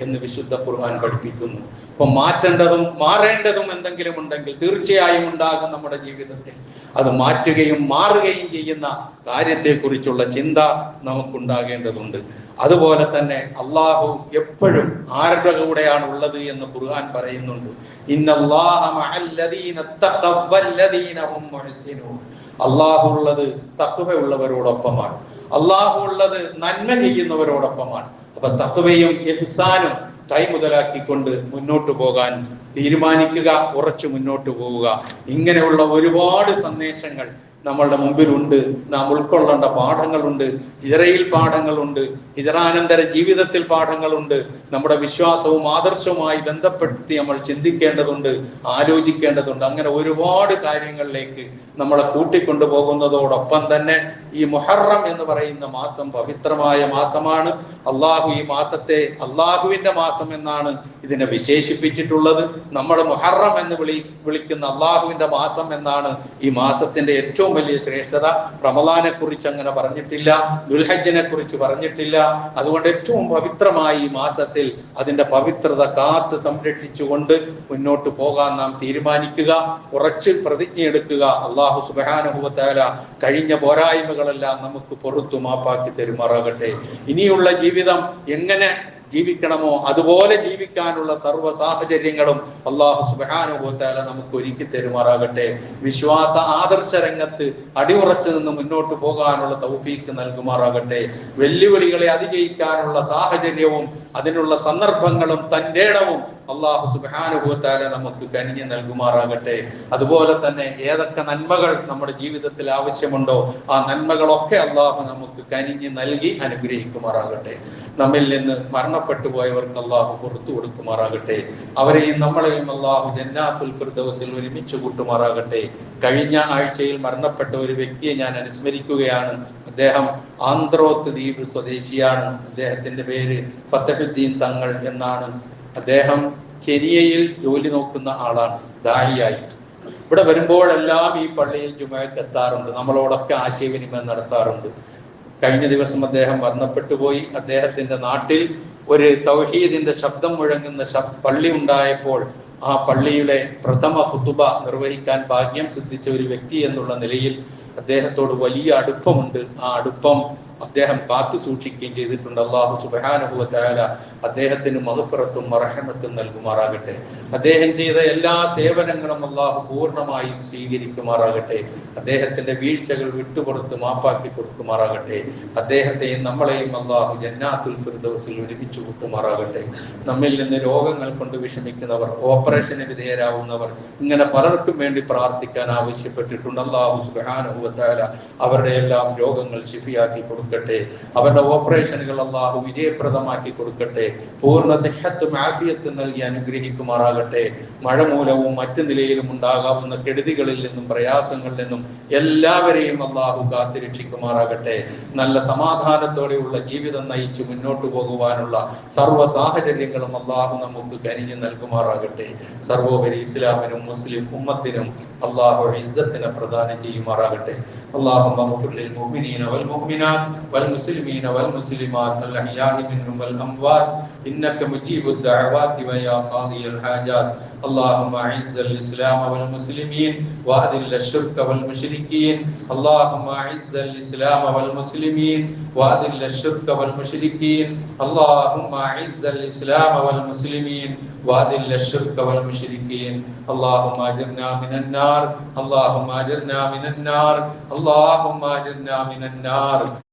എന്ന് വിശുദ്ധ ഖുർആൻ പഠിപ്പിക്കുന്നു. അപ്പൊ മാറ്റേണ്ടതും മാറേണ്ടതും എന്തെങ്കിലും ഉണ്ടെങ്കിൽ തീർച്ചയായും ഉണ്ടാകും നമ്മുടെ ജീവിതത്തിൽ. അത് മാറ്റുകയും മാറുകയും ചെയ്യുന്ന കാര്യത്തെക്കുറിച്ചുള്ള ചിന്ത നമുക്കുണ്ടാകേണ്ടതുണ്ട്. അതുപോലെ തന്നെ അള്ളാഹു എപ്പോഴും ആരുടെ കൂടെയാണ് ഉള്ളത് എന്ന് ഖുർആൻ പറയുന്നുണ്ട്. ഇന്നല്ലാഹ മഅല്ലദീന തഖവ്വ വല്ലദീന ഹും മുഹ്സിനൂൻ, അള്ളാഹു ഉള്ളത് തഖ്വയുള്ളവരോടൊപ്പമാണ്, അള്ളാഹു ഉള്ളത് നന്മ ചെയ്യുന്നവരോടൊപ്പമാണ്. അപ്പൊ തഖ്വയും ഇഹ്സാനും കൈമുതലാക്കിക്കൊണ്ട് മുന്നോട്ട് പോകാൻ തീരുമാനിക്കുക, ഉറച്ചു മുന്നോട്ട് പോവുക. ഇങ്ങനെയുള്ള ഒരുപാട് സന്ദേശങ്ങൾ നമ്മളുടെ മുമ്പിലുണ്ട്. നാം ഉൾക്കൊള്ളേണ്ട പാഠങ്ങളുണ്ട്, ഹിജറയിൽ പാഠങ്ങളുണ്ട്, ഹിജറാനന്തര ജീവിതത്തിൽ പാഠങ്ങളുണ്ട്. നമ്മുടെ വിശ്വാസവും ആദർശവുമായി ബന്ധപ്പെടുത്തി നമ്മൾ ചിന്തിക്കേണ്ടതുണ്ട്, ആലോചിക്കേണ്ടതുണ്ട്. അങ്ങനെ ഒരുപാട് കാര്യങ്ങളിലേക്ക് നമ്മളെ കൂട്ടിക്കൊണ്ടു പോകുന്നതോടൊപ്പം തന്നെ ഈ മുഹറം എന്ന് പറയുന്ന മാസം പവിത്രമായ മാസമാണ്. അള്ളാഹു ഈ മാസത്തെ അള്ളാഹുവിന്റെ മാസം എന്നാണ് ഇതിനെ വിശേഷിപ്പിച്ചിട്ടുള്ളത്. നമ്മൾ മുഹറം എന്ന് വിളിക്കുന്ന അള്ളാഹുവിന്റെ മാസം എന്നാണ് ഈ മാസത്തിന്റെ ഏറ്റവും വലിയ ശ്രേഷ്ഠത. റമളാനെ കുറിച്ച് അങ്ങനെ പറഞ്ഞിട്ടില്ല, ദുൽഹജ്ജിനെ കുറിച്ച് പറഞ്ഞിട്ടില്ല. അതുകൊണ്ട് ഏറ്റവും പവിത്രമായ ഈ മാസത്തിൽ അതിന്റെ പവിത്രത കാത്ത് സംരക്ഷിച്ചുകൊണ്ട് മുന്നോട്ട് പോകാൻ നാം തീരുമാനിക്കുക, ഉറച്ച് പ്രതിജ്ഞയെടുക്കുക. അള്ളാഹു സുബ്ഹാനഹു വ തആല കഴിഞ്ഞ പോരായ്മകളെല്ലാം നമുക്ക് പുറത്തു മാപ്പാക്കി തരുമാറാകട്ടെ. ഇനിയുള്ള ജീവിതം എങ്ങനെ ജീവിക്കണമോ അതുപോലെ ജീവിക്കാനുള്ള സർവ്വ സാഹചര്യങ്ങളും അള്ളാഹു സുബ്ഹാനഹു വ തആല നമുക്ക് ഒരുക്കി തരുമാറാകട്ടെ. വിശ്വാസ ആദർശ രംഗത്ത് അടിയുറച്ചു നിന്ന് മുന്നോട്ട് പോകാനുള്ള തൗഫീക്ക് നൽകുമാറാകട്ടെ. വെല്ലുവിളികളെ അതിജയിക്കാനുള്ള സാഹചര്യവും അതിനുള്ള സന്ദർഭങ്ങളും തന്റെ ഇടവും അള്ളാഹു സുബ്ഹാനഹു വ തആല നമുക്ക് കനിഞ്ഞു നൽകുമാറാകട്ടെ. അതുപോലെ തന്നെ ഏതൊക്കെ നന്മകൾ നമ്മുടെ ജീവിതത്തിൽ ആവശ്യമുണ്ടോ ആ നന്മകളൊക്കെ അള്ളാഹു നമുക്ക് കനിഞ്ഞു നൽകി അനുഗ്രഹിക്കുമാറാകട്ടെ. നമ്മിൽ നിന്ന് മരണപ്പെട്ടു പോയവർക്ക് അള്ളാഹു പുറത്തു കൊടുക്കുമാറാകട്ടെ. അവരെയും നമ്മളെയും അള്ളാഹു ജന്നാത്തുൽ ഫിർദൗസിൽ ഒരുമിച്ച് കൂട്ടുമാറാകട്ടെ. കഴിഞ്ഞ ആഴ്ചയിൽ മരണപ്പെട്ട ഒരു വ്യക്തിയെ ഞാൻ അനുസ്മരിക്കുകയാണ്. അദ്ദേഹം ആന്ത്രോത്ത് ദ്വീപ് സ്വദേശിയാണ്. അദ്ദേഹത്തിന്റെ പേര് ഫതഹുദ്ദീൻ തങ്ങൾ എന്നാണ്. അദ്ദേഹം കെനിയയിൽ ജോലി നോക്കുന്ന ആളാണ്, ദായിയായി. ഇവിടെ വരുമ്പോഴെല്ലാം ഈ പള്ളിയിൽ ജുമഅത്ത് എത്താറുണ്ട്, നമ്മളോടൊക്കെ ആശയവിനിമയം നടത്താറുണ്ട്. കഴിഞ്ഞ ദിവസം അദ്ദേഹം മരണപ്പെട്ടു പോയി. അദ്ദേഹത്തിന്റെ നാട്ടിൽ ഒരു തൗഹീദിന്റെ ശബ്ദം മുഴങ്ങുന്ന പള്ളി ഉണ്ടായപ്പോൾ ആ പള്ളിയുടെ പ്രഥമ ഖുതുബ നിർവഹിക്കാൻ ഭാഗ്യം സിദ്ധിച്ച ഒരു വ്യക്തി എന്നുള്ള നിലയിൽ അദ്ദേഹത്തോട് വലിയ അടുപ്പമുണ്ട്. ആ അടുപ്പം അദ്ദേഹം കാത്തു സൂക്ഷിക്കുകയും ചെയ്തിട്ടുണ്ട്. അല്ലാഹു സുബ്ഹാനഹു വ തആല അദ്ദേഹത്തിന് മഗ്ഫിറത്തും മർഹമത്തും നൽകുമാറാകട്ടെ. അദ്ദേഹം ചെയ്ത എല്ലാ സേവനങ്ങളും അല്ലാഹു പൂർണ്ണമായും സ്വീകരിക്കുമാറാകട്ടെ. അദ്ദേഹത്തിന്റെ വീഴ്ചകൾ വിട്ടുപുറത്ത് മാപ്പാക്കി കൊടുക്കുമാറാകട്ടെ. അദ്ദേഹത്തെയും നമ്മളെയും അല്ലാഹു ജന്നാത്തുൽ ഫിർദൗസിൽ ഒരുമിച്ച് കൂട്ടുമാറാകട്ടെ. നമ്മിൽ നിന്ന് രോഗങ്ങൾ കൊണ്ട് വിഷമിക്കുന്നവർ, ഓപ്പറേഷന് വിധേയരാകുന്നവർ, ഇങ്ങനെ പലർക്കും വേണ്ടി പ്രാർത്ഥിക്കാൻ ആവശ്യപ്പെട്ടിട്ടുണ്ട്. അല്ലാഹു സുബ്ഹാനഹു വ തആല അവരുടെ എല്ലാം രോഗങ്ങൾ ശിഫിയാക്കി കൊടുക്കട്ടെ. അവരുടെ ഓപ്പറേഷനുകൾ അല്ലാഹു വിജയപ്രദമാക്കി കൊടുക്കട്ടെ. പൂർണ്ണ സിഹത്തും ആഫിയത്തും നൽകി അനുഗ്രഹിക്കുമാറാകട്ടെ. മഴ മൂലവും മറ്റു നിലയിലും ഉണ്ടാകാവുന്ന കെടുതികളിൽ നിന്നും പ്രയാസങ്ങളിൽ നിന്നും എല്ലാവരെയും അല്ലാഹു കാത്തുരക്ഷിക്കുമാറാകട്ടെ. നല്ല സമാധാനത്തോടെയുള്ള ജീവിതം നയിച്ച് മുന്നോട്ട് പോകുവാനുള്ള സർവ്വ സാഹചര്യങ്ങളും അല്ലാഹു നമുക്ക് കനിഞ്ഞു നൽകുമാറാകട്ടെ. സർവോപരി ഇസ്ലാമിനും മുസ്ലിം ഉമ്മത്തിനും അല്ലാഹു ഇസ്സത്തിനെ പ്രദാനം ചെയ്യുമാറാകട്ടെ. اللهم اغفر للمؤمنين والمؤمنات والمسلمين والمسلمات الأحياء منهم والأموات إنك مجيب الدعوات ويا قاضي الحاجات. اللهم أعز الإسلام والمسلمين وأذل الشرك والمشركين. اللهم أعز الإسلام والمسلمين وأذل الشرك والمشركين. اللهم أعز الإسلام والمسلمين وأذل الشرك والمشركين. اللهم أجرنا من النار. اللهم أجرنا من النار. اللهم أجرنا من النار.